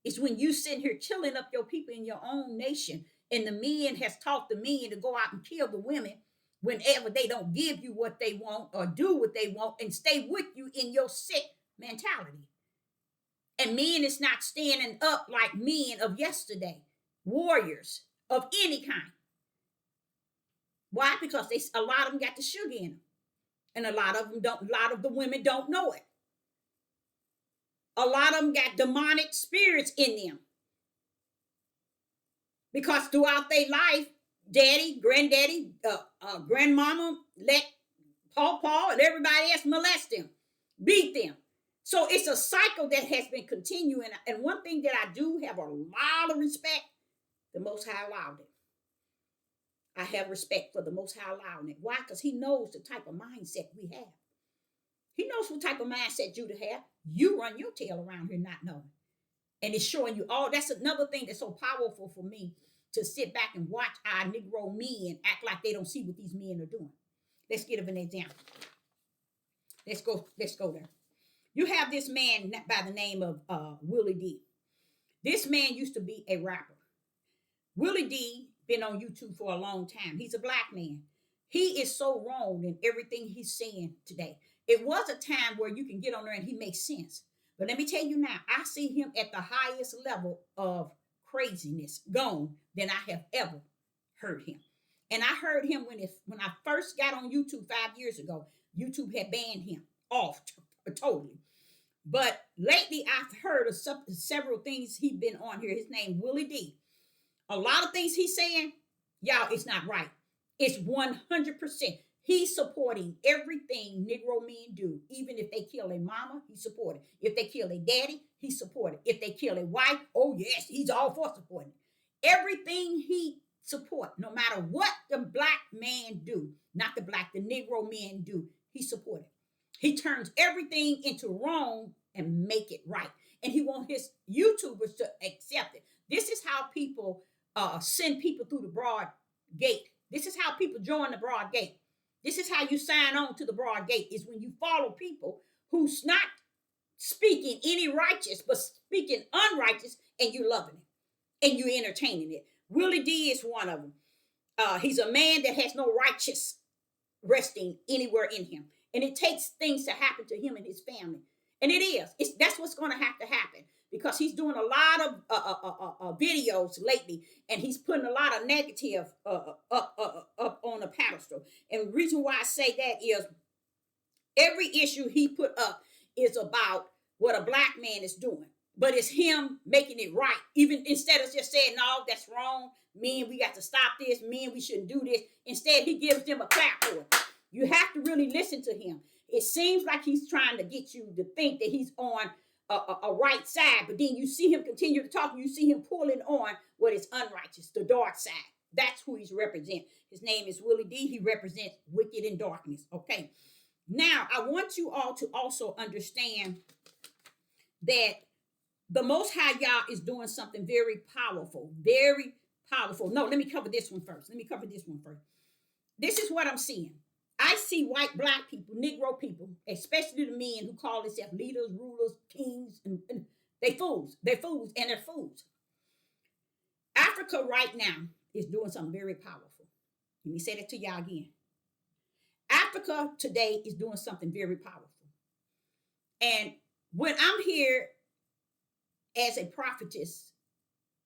It's when you sitting here killing up your people in your own nation, and the men has taught the men to go out and kill the women whenever they don't give you what they want or do what they want and stay with you in your sick mentality. And men is not standing up like men of yesterday, warriors of any kind. Why? Because a lot of them got the sugar in them, and a lot of them don't. A lot of the women don't know it. A lot of them got demonic spirits in them because throughout their life, daddy, granddaddy, grandmama let Paw and everybody else molest them, beat them. So it's a cycle that has been continuing. And one thing that I do have a lot of respect, the Most High allowed it. I have respect for the Most High allowing it. Why? Because he knows the type of mindset we have. He knows what type of mindset Judah have. You run your tail around here not knowing. And it's showing you all. That's another thing that's so powerful for me, to sit back and watch our Negro men act like they don't see what these men are doing. Let's give an example. Let's go there. You have this man by the name of Willie D. This man used to be a rapper. Willie D been on YouTube for a long time. He's a black man. He is so wrong in everything he's saying today. It was a time where you can get on there and he makes sense. But let me tell you now, I see him at the highest level of craziness gone than I have ever heard him. And I heard him when I first got on YouTube 5 years ago. YouTube had banned him off totally. But lately I've heard of several things he's been on here. His name Willie D. A lot of things he's saying, y'all, it's not right. It's 100%. He's supporting everything Negro men do. Even if they kill a mama, he supported. If they kill a daddy, he supported. If they kill a wife, oh yes, he's all for supporting. Everything he support, no matter what the black man do, not the black, the Negro men do, he supported. He turns everything into wrong and make it right. And he wants his YouTubers to accept it. This is how people send people through the broad gate. This is how people join the broad gate. This is how you sign on to the broad gate, is when you follow people who's not speaking any righteous, but speaking unrighteous, and you loving it and you entertaining it. Willie D is one of them. He's a man that has no righteous resting anywhere in him. And it takes things to happen to him and his family. And it is. That's what's going to happen, because he's doing a lot of videos lately, and he's putting a lot of negative up on a pedestal. And the reason why I say that is every issue he put up is about what a black man is doing. But it's him making it right. Even instead of just saying, no, that's wrong. Men, we got to stop this. Men, we shouldn't do this. Instead, he gives them a clap for it. You have to really listen to him. It seems like he's trying to get you to think that he's on a right side, but then you see him continue to talk, and you see him pulling on what is unrighteous, the dark side. That's who he's representing. His name is Willie D. He represents wicked and darkness. Okay. Now, I want you all to also understand that the Most High Yah is doing something very powerful, very powerful. No, let me cover this one first. This is what I'm seeing. I see white, black people, Negro people, especially the men who call themselves leaders, rulers, kings, and they fools. They're fools, and they're fools. Africa right now is doing something very powerful. Let me say that to y'all again. Africa today is doing something very powerful. And when I'm here as a prophetess,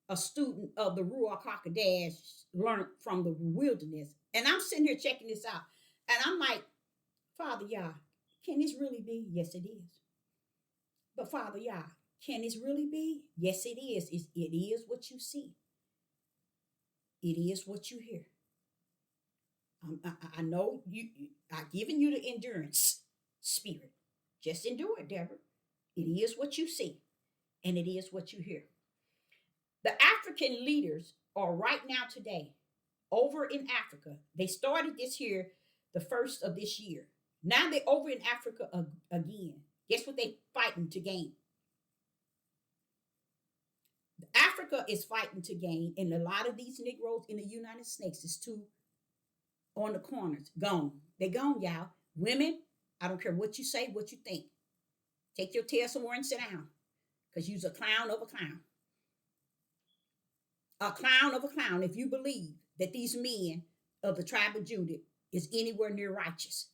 a student of the Ruach HaKodesh, learned from the wilderness, and I'm sitting here checking this out, and I'm like, Father Yah, can this really be? Yes, it is. But Father Yah, can this really be? Yes, it is. It is what you see. It is what you hear. I know I've given you the endurance spirit. Just endure it, Deborah. It is what you see, and it is what you hear. The African leaders are right now today over in Africa. They started this here the first of this year. Now they're over in Africa again. Guess what they're fighting to gain? Africa is fighting to gain, and a lot of these Negroes in the United States is too on the corners, gone. They gone, y'all. Women, I don't care what you say, what you think. Take your tail somewhere and sit down, because you's a clown of a clown. a clown of a clown if you believe that these men of the tribe of Judah is anywhere near righteous.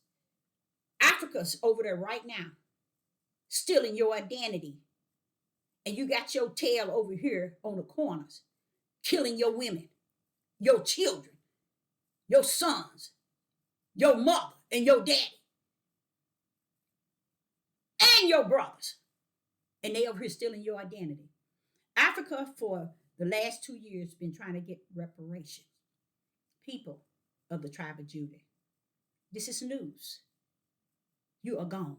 Africa's over there right now, stealing your identity. And you got your tail over here on the corners, killing your women, your children, your sons, your mother, and your daddy, and your brothers. And they over here stealing your identity. Africa, for the last 2 years, been trying to get reparations. People of the tribe of Judah. This is news. You are gone.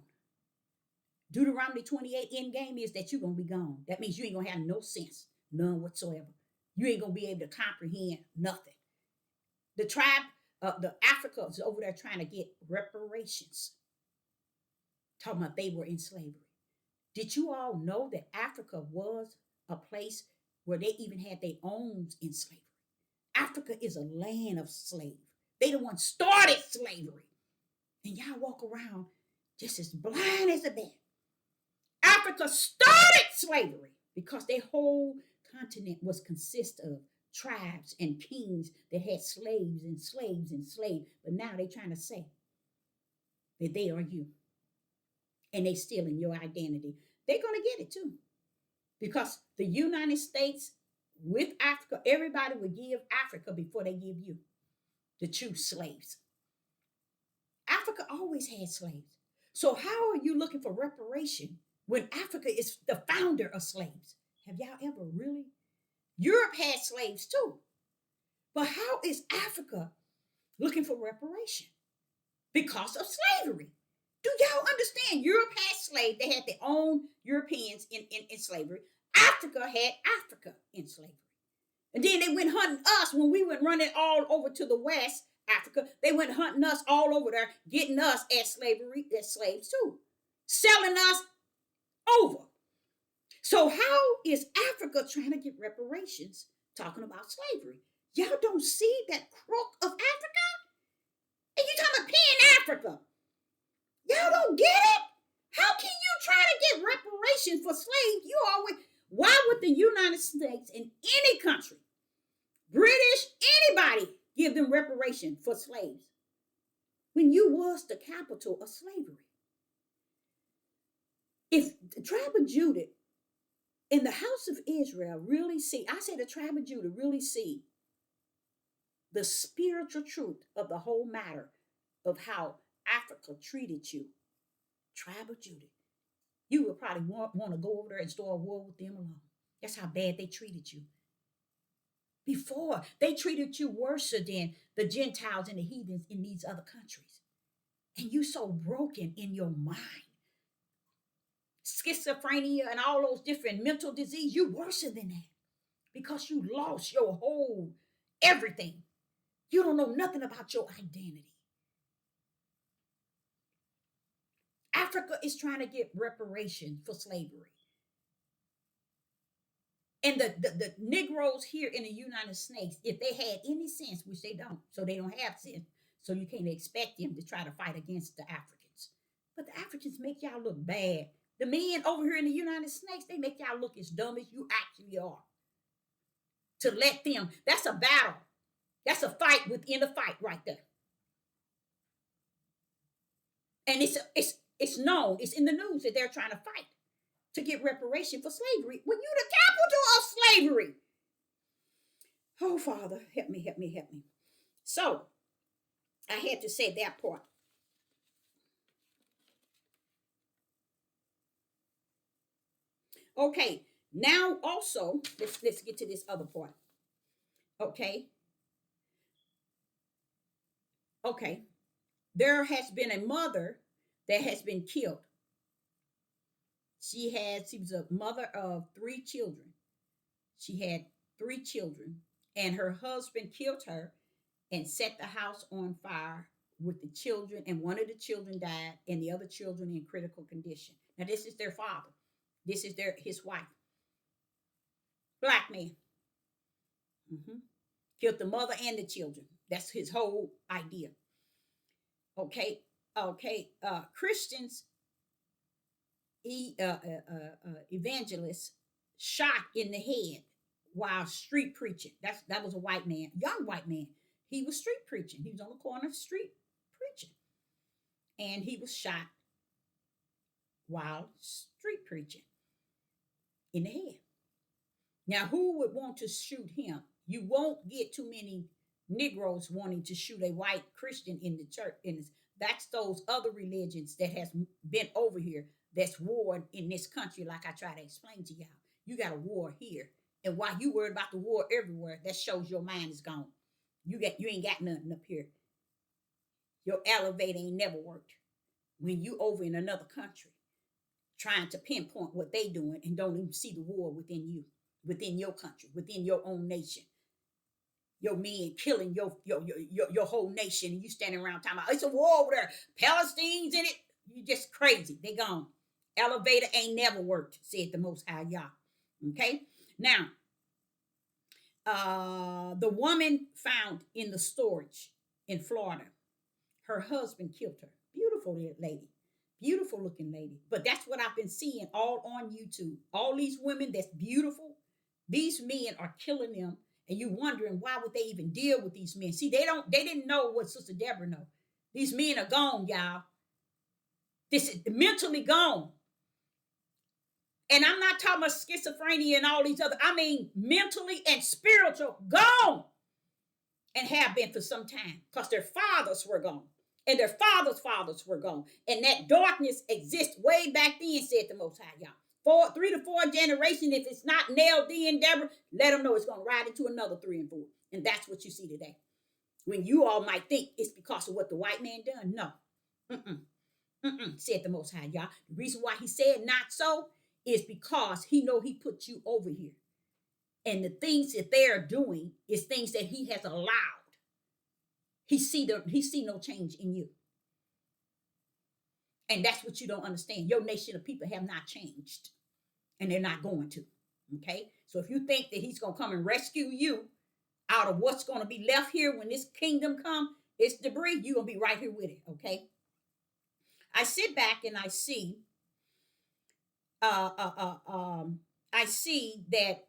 Deuteronomy 28 end game is that you're going to be gone. That means you ain't going to have no sense, none whatsoever. You ain't going to be able to comprehend nothing. The tribe, the Africa is over there trying to get reparations. Talking about they were in slavery. Did you all know that Africa was a place where they even had their own in slavery? Africa is a land of slaves. They the one started slavery. And y'all walk around just as blind as a bat. Africa started slavery because their whole continent was consist of tribes and kings that had slaves and slaves and slaves. But now they're trying to say that they are you. And they stealing your identity. They're going to get it too. Because the United States with Africa, everybody would give Africa before they give you the true slaves. Africa always had slaves. So how are you looking for reparation when Africa is the founder of slaves? Have y'all ever really? Europe had slaves too. But how is Africa looking for reparation? Because of slavery. Do y'all understand? Europe had slaves. They had their own Europeans in slavery. Africa had Africa in slavery. And then they went hunting us when we went running all over to the West Africa. They went hunting us all over there, getting us as slavery, as slaves too. Selling us over. So how is Africa trying to get reparations talking about slavery? Y'all don't see that crook of Africa? And you talking about paying Africa? Y'all don't get it? How can you try to get reparations for slaves? You always, why would the United States in any country, British, anybody, give them reparation for slaves when you was the capital of slavery? If the tribe of Judah in the house of Israel really see, I say the tribe of Judah really see the spiritual truth of the whole matter of how Africa treated you, tribe of Judah, you would probably want to go over there and start a war with them alone. That's how bad they treated you. Before, they treated you worse than the Gentiles and the heathens in these other countries. And you so broken in your mind. Schizophrenia and all those different mental disease, you worse than that. Because you lost your whole everything. You don't know nothing about your identity. Africa is trying to get reparation for slavery. And the Negroes here in the United States, if they had any sense, which they don't, so they don't have sense, so you can't expect them to try to fight against the Africans. But the Africans make y'all look bad. The men over here in the United States, they make y'all look as dumb as you actually are. To let them, that's a battle. That's a fight within a fight right there. And it's known, it's in the news that they're trying to fight to get reparation for slavery when you're the capital of slavery. Oh, Father, help me, help me, help me. So, I had to say that part. Okay, now also, let's get to this other part. Okay. Okay. There has been a mother that has been killed. She was a mother of 3 children. She had 3 children, and her husband killed her and set the house on fire with the children, and one of the children died, and the other children in critical condition. Now, this is their father. This is his wife. Black man. Mm-hmm. Killed the mother and the children. That's his whole idea. Okay. Okay. Christians, evangelists, shot in the head while street preaching. That was a white man, young white man. He was street preaching. He was on the corner of the street preaching. And he was shot while street preaching in the head. Now, who would want to shoot him? You won't get too many Negroes wanting to shoot a white Christian in the church. That's those other religions that has been over here that's warred in this country, like I try to explain to y'all. You got a war here. And while you worried about the war everywhere, that shows your mind is gone. You ain't got nothing up here. Your elevator ain't never worked. When you over in another country trying to pinpoint what they doing and don't even see the war within you, within your country, within your own nation. Your men killing your whole nation, and you standing around talking about it's a war over there. Palestine's in it. You just crazy. They gone. Elevator ain't never worked, said the Most High Yah. Okay? Now, the woman found in the storage in Florida, her husband killed her. Beautiful lady. Beautiful looking lady. But that's what I've been seeing all on YouTube. All these women that's beautiful, these men are killing them. And you wondering why would they even deal with these men? See, they didn't know what Sister Deborah know. These men are gone, y'all. This is mentally gone. And I'm not talking about schizophrenia and all these other, I mean mentally and spiritual gone. And have been for some time. Because their fathers were gone. And their fathers were gone. And that darkness exists way back then, said the Most High, y'all. 3 to 4 generations, if it's not nailed in, Deborah, let them know it's going to ride into another 3 and 4. And that's what you see today. When you all might think it's because of what the white man done. No. Said the Most High, y'all. The reason why he said not so is because he know he put you over here. And the things that they're doing is things that he has allowed. He see no change in you. And that's what you don't understand. Your nation of people have not changed. And they're not going to. Okay? So if you think that he's going to come and rescue you out of what's going to be left here when this kingdom come, it's debris, you're going to be right here with it. Okay? I sit back and I see that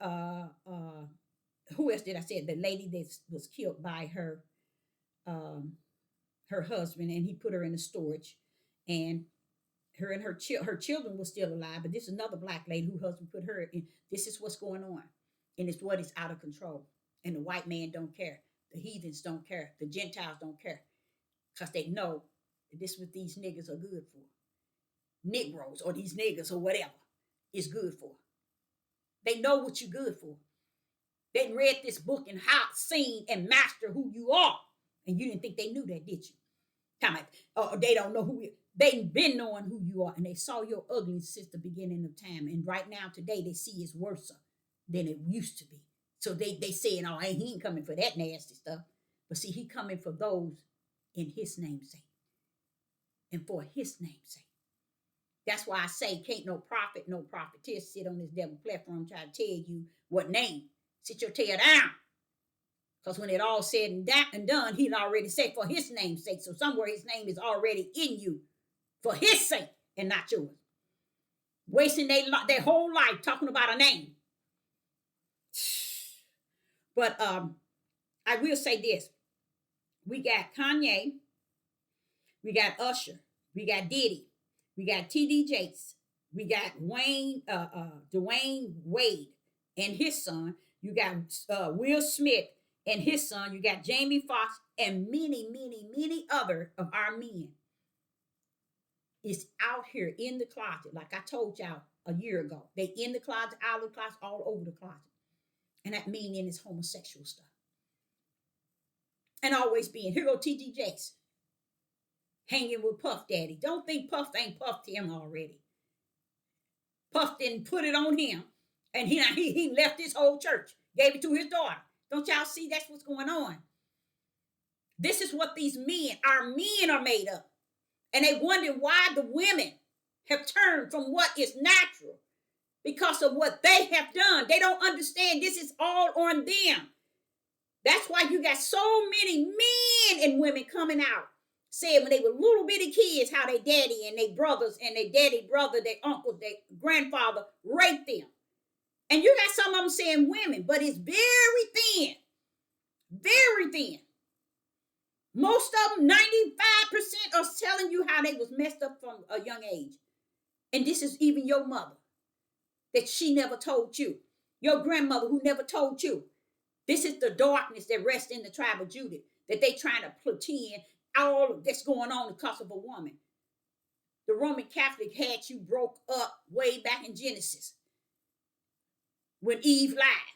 who else did I say? The lady that was killed by her husband, and he put her in the storage, and her and her children were still alive. But this is another black lady whose husband put her in. This is what's going on, and it's what is out of control. And the white man don't care. The heathens don't care. The Gentiles don't care, because they know that this is what these niggas are good for. Negroes or these niggas or whatever is good for. They know what you're good for. They read this book and how seen and master who you are. And you didn't think they knew that, did you? They don't know who you are. They've been knowing who you are, and they saw your ugliness since the beginning of time. And right now, today, they see it's worse than it used to be. So they saying, oh, he ain't coming for that nasty stuff. But see, he coming for those in his name's sake. And for his name's sake. That's why I say can't no prophet, no prophetess sit on this devil platform try to tell you what name. Sit your tail down. Because when it all said and done, he'd already said for his name's sake. So somewhere his name is already in you for his sake and not yours. Wasting their whole life talking about a name. But I will say this. We got Kanye. We got Usher. We got Diddy. We got T.D. Jakes. We got Dwayne Wade and his son. You got Will Smith and his son. You got Jamie Foxx and many, many, many other of our men is out here in the closet. Like I told y'all a year ago. They in the closet, out of the closet, all over the closet. And that meaning is homosexual stuff. And always being, here go T.D. Jakes. Hanging with Puff Daddy. Don't think Puff ain't puffed him already. Puff didn't put it on him. And he left his whole church. Gave it to his daughter. Don't y'all see that's what's going on? This is what these men, our men are made of. And they wonder why the women have turned from what is natural. Because of what they have done. They don't understand this is all on them. That's why you got so many men and women coming out. Said when they were little bitty kids, how their daddy and their brothers and their daddy brother, their uncle, their grandfather raped them. And you got some of them saying women, but it's very thin. Very thin. Most of them, 95% are telling you how they was messed up from a young age. And this is even your mother, that she never told you. Your grandmother who never told you. This is the darkness that rests in the tribe of Judah, that they trying to pretend all that's going on because of a woman. The Roman Catholic had you broke up way back in Genesis when Eve lied.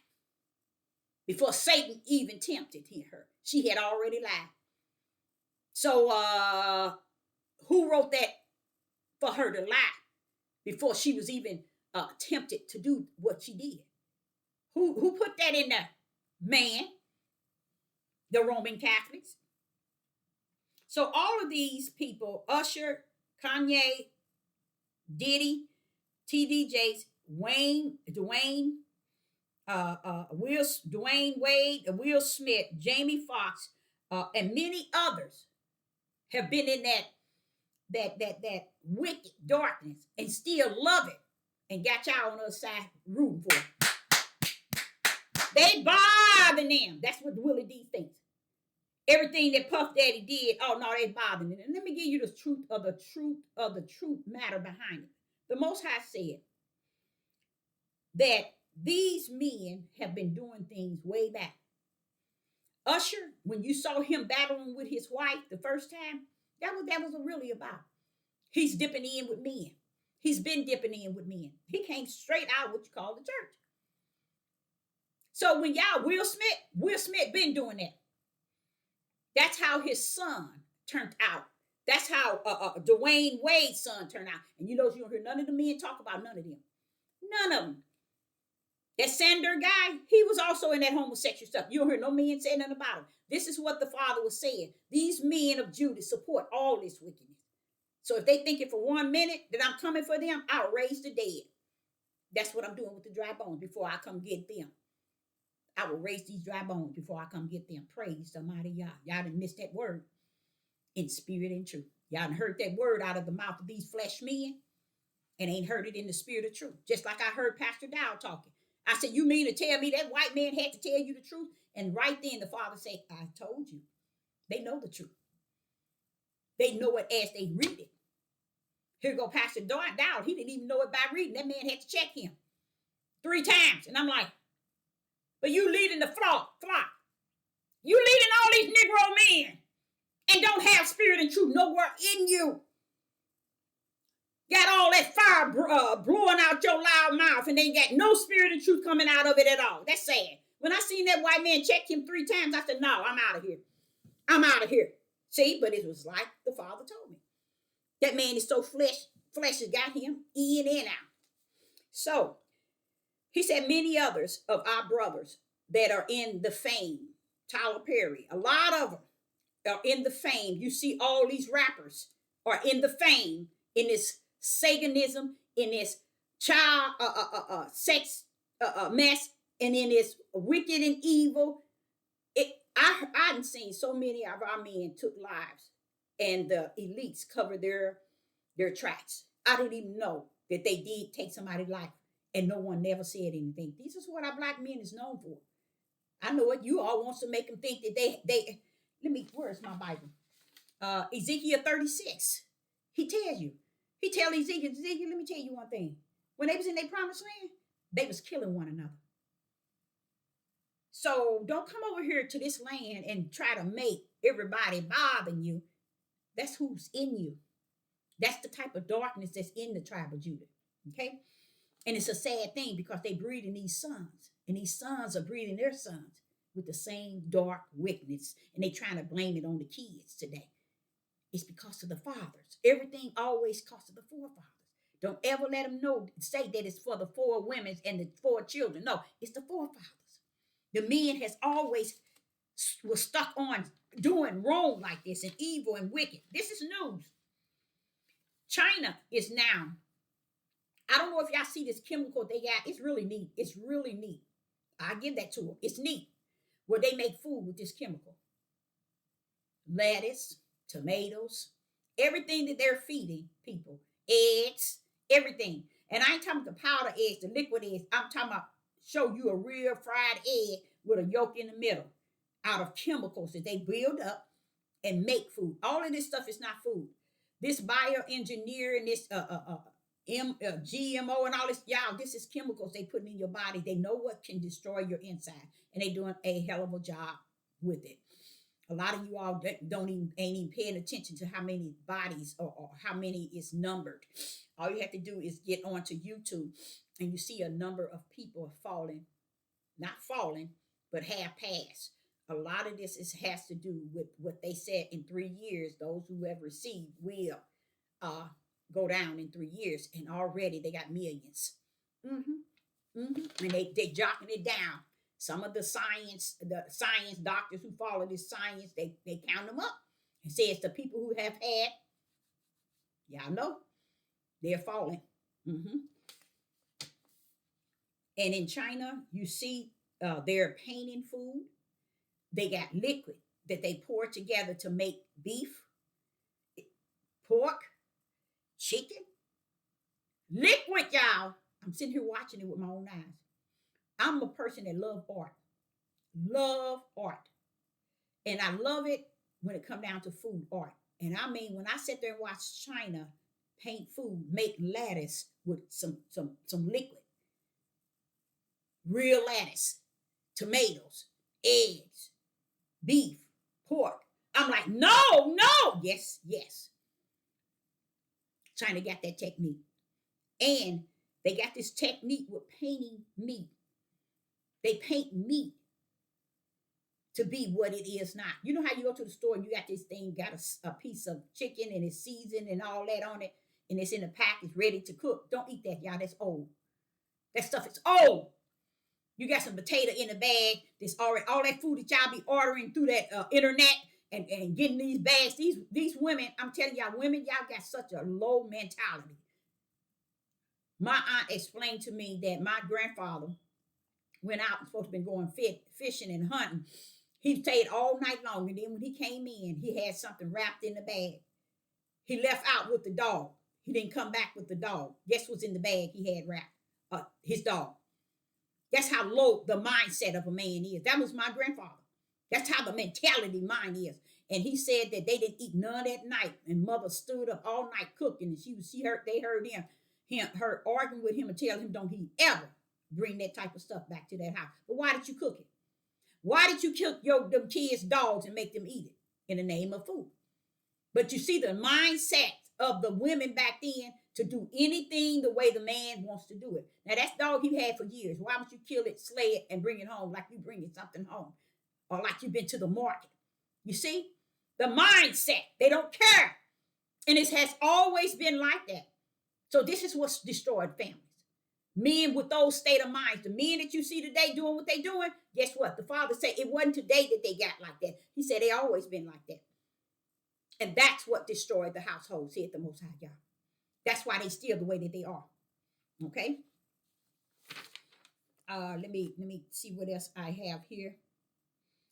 Before Satan even tempted her, she had already lied. So who wrote that for her to lie before she was even tempted to do what she did? Who put that in there? Man, the Roman Catholics. So all of these people, Usher, Kanye, Diddy, TD Jakes, Dwayne Wade, Will Smith, Jamie Foxx, and many others have been in that wicked darkness and still love it and got y'all on the other side rooting for it. They bothering them. That's what Willie D thinks. Everything that Puff Daddy did, oh no, they bothering them. And let me give you the truth of the truth matter behind it. The Most High said that these men have been doing things way back. Usher, when you saw him battling with his wife the first time, that was really about. He's dipping in with men. He's been dipping in with men. He came straight out what you call the church. So when y'all, Will Smith been doing that. That's how his son turned out. That's how Dwayne Wade's son turned out. And you don't hear none of the men talk about none of them. None of them. That Sander guy, he was also in that homosexual stuff. You don't hear no men say nothing about him. This is what the father was saying. These men of Judah support all this wickedness. So if they think it for 1 minute that I'm coming for them, I'll raise the dead. That's what I'm doing with the dry bones before I come get them. I will raise these dry bones before I come get them. Praise the mighty Yah. Y'all didn't miss that word in spirit and truth. Y'all done heard that word out of the mouth of these flesh men and ain't heard it in the spirit of truth. Just like I heard Pastor Dow talking. I said, you mean to tell me that white man had to tell you the truth? And right then the father said, I told you. They know the truth. They know it as they read it. Here go Pastor Dow. He didn't even know it by reading. That man had to check him 3 times. And I'm like, but you leading the flock. You leading all these Negro men and don't have spirit and truth nowhere in you. Got all that fire blowing out your loud mouth and ain't got no spirit and truth coming out of it at all. That's sad. When I seen that white man check him 3 times, I said, no, I'm out of here. I'm out of here. See, but it was like the father told me. That man is so flesh has got him in and out. So, he said many others of our brothers that are in the fame, Tyler Perry, a lot of them are in the fame. You see all these rappers are in the fame in this Satanism, in this child sex mess, and in this wicked and evil. I've seen so many of our men took lives, and the elites covered their tracks. I didn't even know that they did take somebody's life, and no one never said anything. This is what our black men is known for. I know it. You all wants to make them think that they. Let me. Where's my Bible? Ezekiel 36. He tells you. He tell Ezekiel, let me tell you one thing. When they was in their promised land, they was killing one another. So don't come over here to this land and try to make everybody bothering you. That's who's in you. That's the type of darkness that's in the tribe of Judah. Okay? And it's a sad thing because they breeding these sons. And these sons are breeding their sons with the same dark wickedness. And they trying to blame it on the kids today. It's because of the fathers. Everything always costs of the forefathers. Don't ever let them say that it's for the 4 women and the 4 children. No, it's the forefathers. The men has always was stuck on doing wrong like this and evil and wicked. This is news. China is now, I don't know if y'all see this chemical they got. It's really neat. It's really neat. I give that to them. It's neat where they make food with this chemical. Lettuce, tomatoes, everything that they're feeding people, eggs, everything. And I ain't talking about the powder eggs, the liquid eggs. I'm talking about show you a real fried egg with a yolk in the middle out of chemicals that they build up and make food. All of this stuff is not food. This bioengineering, this GMO and all this, y'all, this is chemicals they put in your body. They know what can destroy your inside, and they doing a hell of a job with it. A lot of you all don't even ain't even paying attention to how many bodies or how many is numbered. All you have to do is get onto YouTube, and you see a number of people falling, not falling, but have passed. A lot of this has to do with what they said in 3 years. Those who have received will uh, go down in 3 years, and already they got millions. And they jocking it down. Some of the science doctors who follow this science, they count them up and say it's the people who have had, y'all know, they're falling. hmm And in China, you see they're painting food. They got liquid that they pour together to make beef, pork, chicken, liquid, y'all. I'm sitting here watching it with my own eyes. I'm a person that love art, and I love it when it come down to food art. And I mean, when I sit there and watch China paint food, make lattice with some liquid, real lattice, tomatoes, eggs, beef, pork. I'm like, no, no, yes, yes. China got that technique, and they got this technique with painting meat. They paint meat to be what it is not. You know how you go to the store and you got this thing, got a piece of chicken and it's seasoned and all that on it, and it's in a package ready to cook. Don't eat that, y'all. That's old. That stuff is old. You got some potato in a bag. This already all that food that y'all be ordering through that internet and getting these bags. These women, I'm telling y'all, women, y'all got such a low mentality. My aunt explained to me that my grandfather went out and supposed to been going fishing and hunting. He stayed all night long, and then when he came in, he had something wrapped in the bag. He left out with the dog. He didn't come back with the dog. Guess what's in the bag he had wrapped? His dog. That's how low the mindset of a man is. That was my grandfather. That's how the mentality mind is. And he said that they didn't eat none at night, and mother stood up all night cooking, and they heard her arguing with him and tell him don't he ever bring that type of stuff back to that house. But why did you cook it? Why did you kill them kids' dogs and make them eat it in the name of food? But you see the mindset of the women back then to do anything the way the man wants to do it. Now that's dog you had for years. Why would you kill it, slay it, and bring it home like you bringing something home, or like you've been to the market? You see the mindset. They don't care, and it has always been like that. So this is what's destroyed families. Men with those state of minds, the men that you see today doing what they doing, guess what? The father said it wasn't today that they got like that. He said they always been like that. And that's what destroyed the household, said the Most High God. That's why they still the way that they are. Okay. Let me see what else I have here.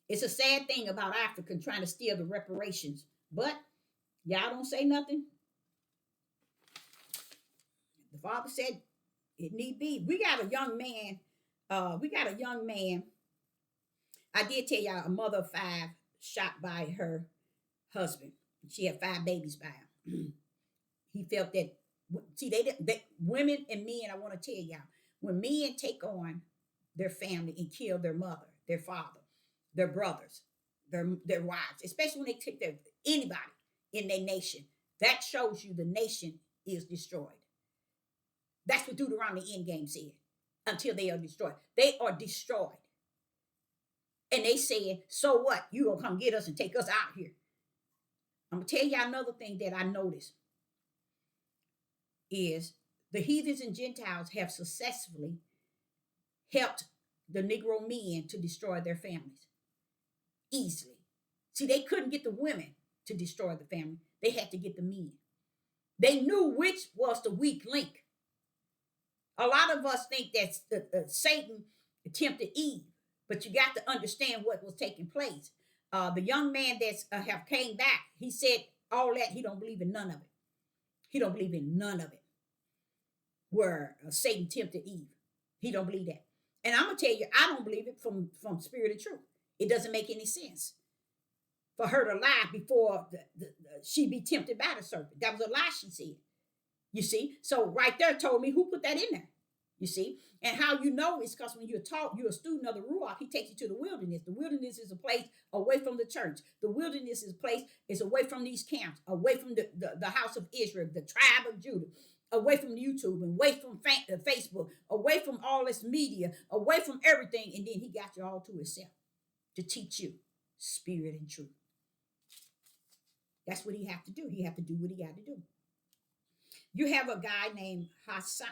It's a sad thing about Africa trying to steal the reparations, but y'all don't say nothing. The father said it need be. We got a young man. I did tell y'all a mother of 5 shot by her husband. She had 5 babies by him. He felt that. See, women and men. I want to tell y'all, when men take on their family and kill their mother, their father, their brothers, their wives, especially when they take anybody in their nation, that shows you the nation is destroyed. That's what Deuteronomy Endgame said. Until they are destroyed. They are destroyed. And they said, so what? You gonna come get us and take us out here. I'm gonna tell y'all another thing that I noticed is the heathens and Gentiles have successfully helped the Negro men to destroy their families easily. See, they couldn't get the women to destroy the family. They had to get the men. They knew which was the weak link. A lot of us think that Satan tempted Eve, but you got to understand what was taking place. The young man that's have came back, he said all that. He don't believe in none of it. He don't believe in none of it. Where Satan tempted Eve, he don't believe that. And I'm gonna tell you, I don't believe it from spirit of truth. It doesn't make any sense for her to lie before she be tempted by the serpent. That was a lie she said. You see, so right there told me who put that in there. You see, and how you know is because when you're taught, you're a student of the Ruach, he takes you to the wilderness. The wilderness is a place away from the church. The wilderness is a place is away from these camps, away from the house of Israel, the tribe of Judah, away from YouTube, and away from Facebook, away from all this media, away from everything. And then he got you all to himself to teach you spirit and truth. That's what he have to do. He have to do what he got to do. You have a guy named Hassan,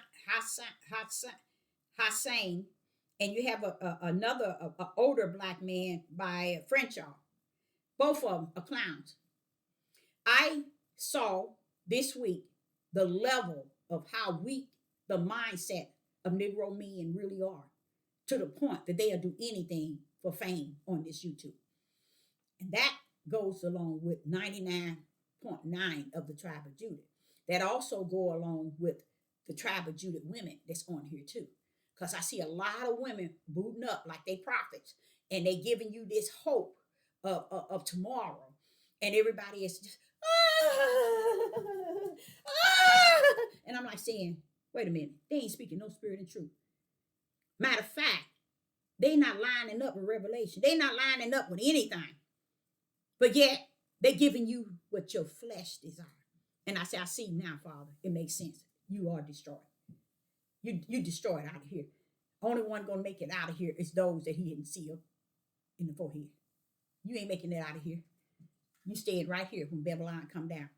and you have another older black man by Frenchall. Both of them are clowns. I saw this week the level of how weak the mindset of Negro men really are, to the point that they'll do anything for fame on this YouTube. And that goes along with 99.9 of the tribe of Judah. That also go along with the tribe of Judah women that's on here too. Because I see a lot of women booting up like they prophets, and they giving you this hope of tomorrow. And everybody is just, and I'm like saying, wait a minute, they ain't speaking no spirit and truth. Matter of fact, they not lining up with revelation. They not lining up with anything. But yet, they're giving you what your flesh desires. And I say, I see now, Father. It makes sense. You are destroyed. You destroyed out of here. Only one going to make it out of here is those that he didn't seal in the forehead. You ain't making it out of here. You stayed right here when Babylon come down.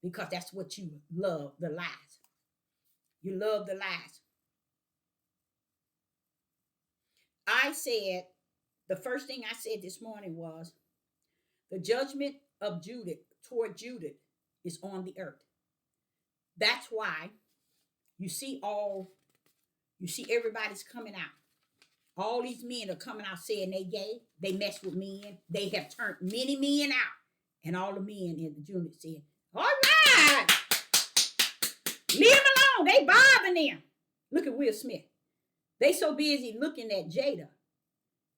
Because that's what you love, the lies. You love the lies. I said, the first thing I said this morning was, the judgment of Judah toward Judah is on the earth. That's why you see everybody's coming out. All these men are coming out saying they gay, they mess with men, they have turned many men out. And all the men in the unit said, all right, leave them alone. They bothering them. Look at Will Smith. They so busy looking at Jada,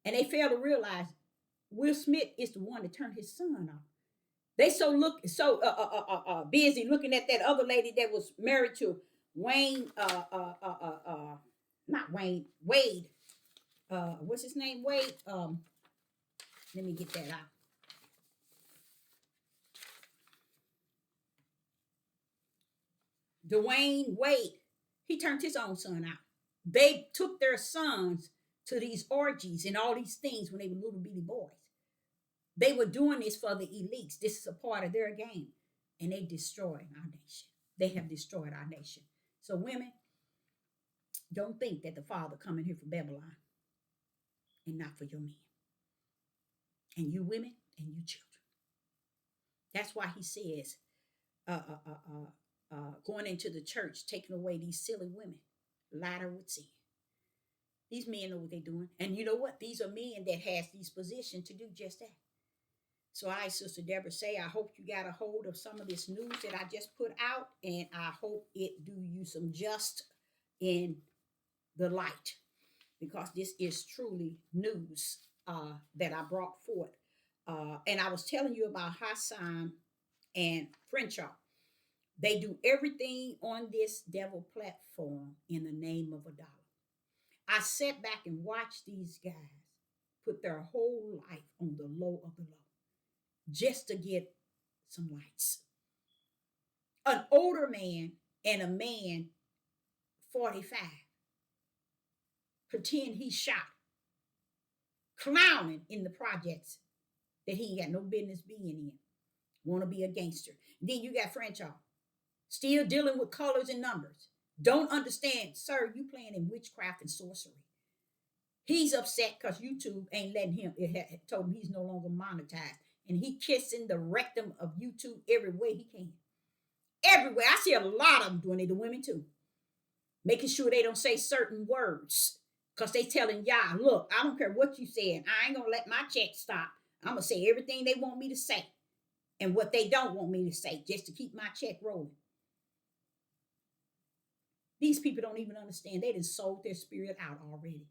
and they fail to realize Will Smith is the one that turned his son off. They so busy looking at that other lady that was married to Wayne, not Wayne, Wade. What's his name? Wade. Let me get that out. Dwayne Wade. He turned his own son out. They took their sons to these orgies and all these things when they were little bitty boys. They were doing this for the elites. This is a part of their game. And they destroyed our nation. They have destroyed our nation. So women, don't think that the Father coming here for Babylon and not for your men. And you women and you children. That's why he says, going into the church, taking away these silly women, ladder with sin. These men know what they're doing. And you know what? These are men that has these positions to do just that. So I, Sister Deborah, say, I hope you got a hold of some of this news that I just put out, and I hope it do you some just in the light, because this is truly news that I brought forth. And I was telling you about Hassan and Frenchall. They do everything on this devil platform in the name of a dollar. I sat back and watched these guys put their whole life on the low of the low just to get some likes. An older man and a man 45 pretend he's shot, clowning in the projects that he ain't got no business being in. Want to be a gangster. And then you got Frenchall, still dealing with colors and numbers. Don't understand, sir, you playing in witchcraft and sorcery. He's upset because YouTube ain't letting him, it told him he's no longer monetized. And he kissing the rectum of YouTube every way he can. Everywhere. I see a lot of them doing it, the women too. Making sure they don't say certain words. Because they telling y'all, look, I don't care what you saying. I ain't going to let my check stop. I'm going to say everything they want me to say. And what they don't want me to say, just to keep my check rolling. These people don't even understand. They done sold their spirit out already.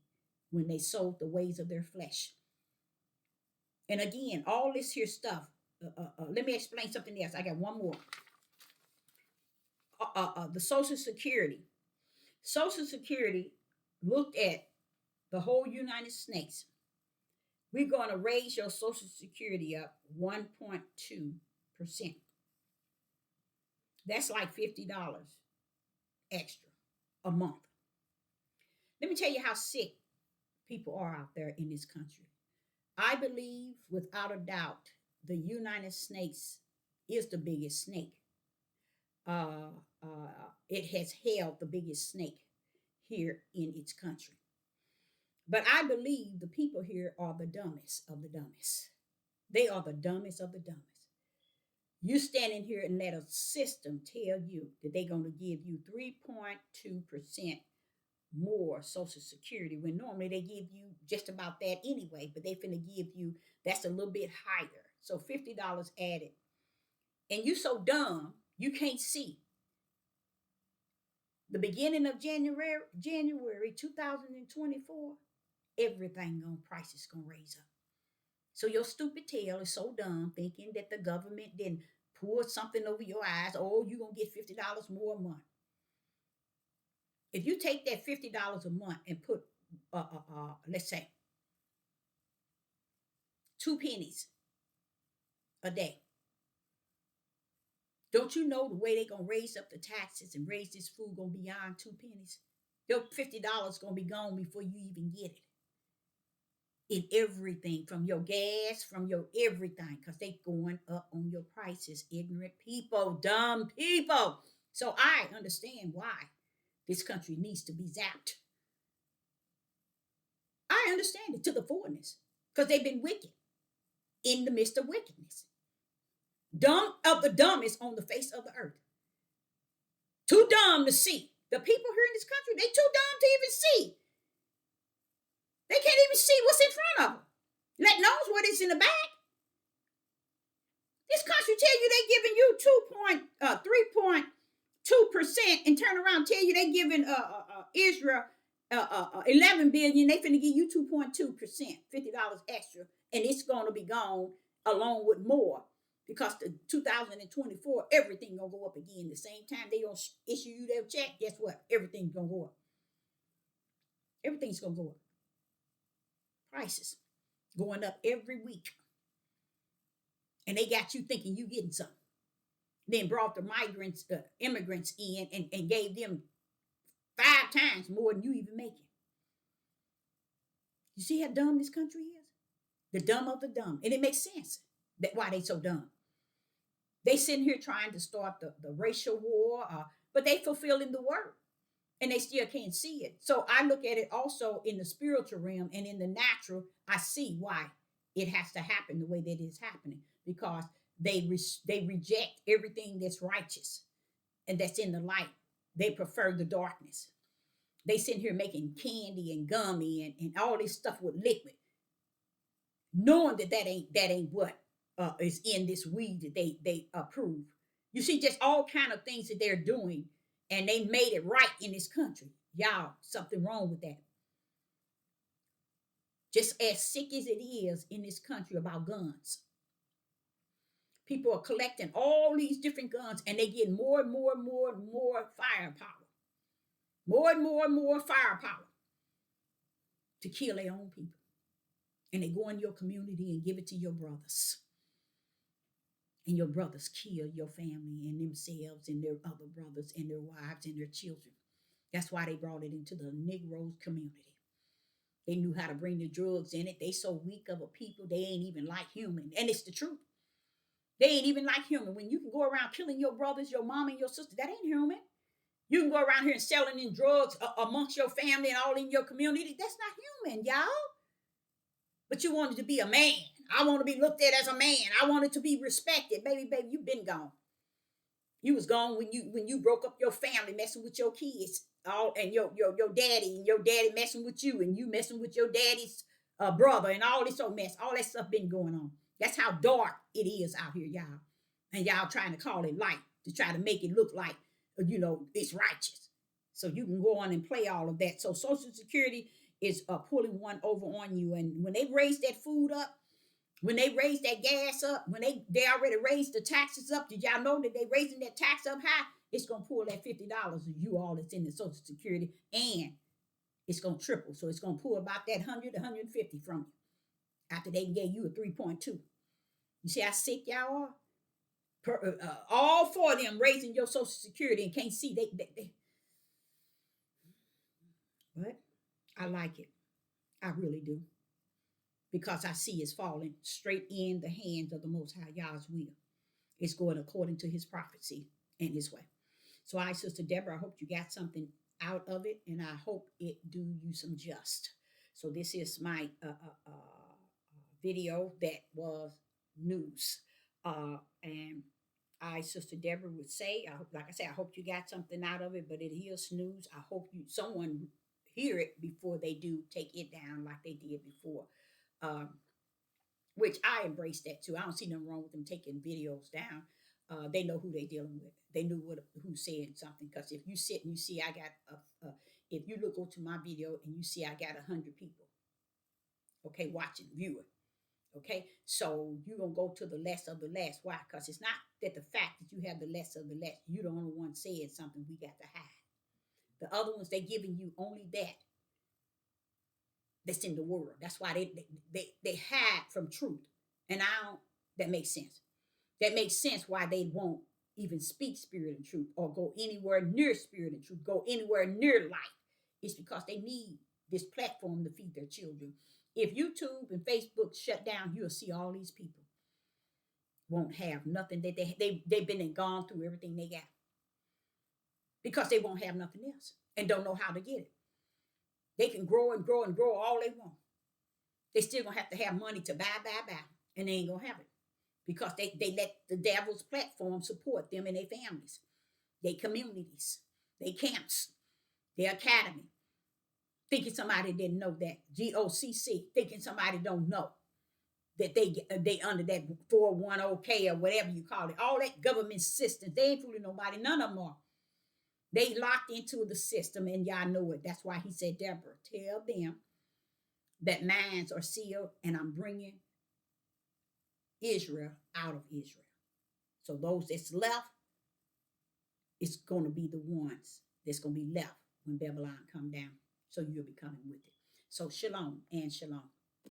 when they sold the ways of their flesh. And again, all this here stuff. Let me explain something else. I got one more. The Social Security. Social Security looked at the whole United States. We're going to raise your Social Security up 1.2%. That's like $50 extra a month. Let me tell you how sick people are out there in this country. I believe without a doubt the United States is the biggest snake. Uh, it has held the biggest snake here in its country. But I believe the people here are the dumbest of the dumbest. They are the dumbest of the dumbest. You standing here and let a system tell you that they're going to give you 3.2% more Social Security when normally they give you just about that anyway, but they finna give you that's a little bit higher. So $50 added. And you so dumb, you can't see. The beginning of January 2024, everything on prices gonna raise up. So your stupid tail is so dumb thinking that the government didn't pour something over your eyes. Oh, you're gonna get $50 more a month. If you take that $50 a month and put, let's say, 2 pennies a day, don't you know the way they're gonna raise up the taxes and raise this food gonna be beyond 2 pennies? Your $50 gonna be gone before you even get it. In everything, from your gas, from your everything, because they going up on your prices. Ignorant people, dumb people. So I understand why this country needs to be zapped. I understand it to the fullness because they've been wicked in the midst of wickedness. Dumb of the dumbest on the face of the earth. Too dumb to see. The people here in this country, they too dumb to even see. They can't even see what's in front of them, let alone what is in the back. This country tell you they giving you 3.2% and turn around and tell you they giving Israel 11 billion. They finna give you 2.2%, $50 extra, and it's gonna be gone along with more because the 2024 everything gonna go up again. The same time they gonna issue you their check, guess what? Everything's gonna go up. Everything's gonna go up. Prices going up every week, and they got you thinking you getting something. Then brought the migrants, the immigrants in, and gave them 5 times more than you even making. You see how dumb this country is? The dumb of the dumb. And it makes sense that why they so dumb. They sitting here trying to start the racial war, but they fulfilling the word. And they still can't see it. So I look at it also in the spiritual realm and in the natural. I see why it has to happen the way that it's happening because they reject everything that's righteous and that's in the light. They prefer the darkness. They sit here making candy and gummy and all this stuff with liquid, knowing that ain't what is in this weed that they approve. You see, just all kind of things that they're doing. And they made it right in this country. Y'all, something wrong with that. Just as sick as it is in this country about guns. People are collecting all these different guns and they get more and more and more and more firepower. More and more and more firepower to kill their own people. And they go in your community and give it to your brothers. And your brothers kill your family and themselves and their other brothers and their wives and their children. That's why they brought it into the Negroes community. They knew how to bring the drugs in it. They so weak of a people, they ain't even like human. And it's the truth. They ain't even like human. When you can go around killing your brothers, your mom, and your sister, that ain't human. You can go around here and selling in drugs amongst your family and all in your community. That's not human, y'all. But you wanted to be a man. I want to be looked at as a man. I wanted to be respected. Baby, you've been gone. You was gone when you broke up your family, messing with your kids, all and your daddy and your daddy messing with you, and you messing with your daddy's brother, and all this old mess. All that stuff been going on. That's how dark it is out here, y'all. And y'all trying to call it light to try to make it look like it's righteous. So you can go on and play all of that. So Social Security is pulling one over on you. And when they raise that food up, when they raise that gas up, when they already raised the taxes up, did y'all know that they raising that tax up high? It's gonna pull that $50 of you all that's in the Social Security, and it's gonna triple. So it's gonna pull about that 100, 150 from you after they gave you a 3.2. You see how sick y'all are? All four of them raising your Social Security and can't see but I like it. I really do. Because I see it's falling straight in the hands of the Most High Yah's will. It's going according to his prophecy and his way. So I, Sister Deborah, I hope you got something out of it, and I hope it do you some just. So this is my video that was news. And I, Sister Deborah, would say, like I said, I hope you got something out of it, but it is news. I hope someone hear it before they do take it down like they did before. Um, which I embrace that too. I don't see nothing wrong with them taking videos down. They know who they're dealing with. They knew who's saying something. Because if you sit and you see I got if you go to my video and you see I got 100 people, okay, watching, viewing, okay, so you're gonna go to the less of the less. Why? Because it's not that the fact that you have the less of the less. You're the only one saying something we got to hide. The other ones they giving you only that's in the world. That's why they hide from truth. And I don't, that makes sense. That makes sense why they won't even speak spirit and truth or go anywhere near spirit and truth, go anywhere near light. It's because they need this platform to feed their children. If YouTube and Facebook shut down, you'll see all these people won't have nothing that they've been and gone through everything they got because they won't have nothing else and don't know how to get it. They can grow and grow and grow all they want. They still gonna have to have money to buy, and they ain't gonna have it because they let the devil's platform support them and their families, their communities, their camps, their academy. Thinking somebody didn't know that GOCC, thinking somebody don't know that they under that 410K or whatever you call it, all that government system. They ain't fooling nobody. None of them are. They locked into the system, and y'all know it. That's why he said, Deborah, tell them that minds are sealed, and I'm bringing Israel out of Israel. So those that's left, it's going to be the ones that's going to be left when Babylon come down. So you'll be coming with it. So shalom and shalom.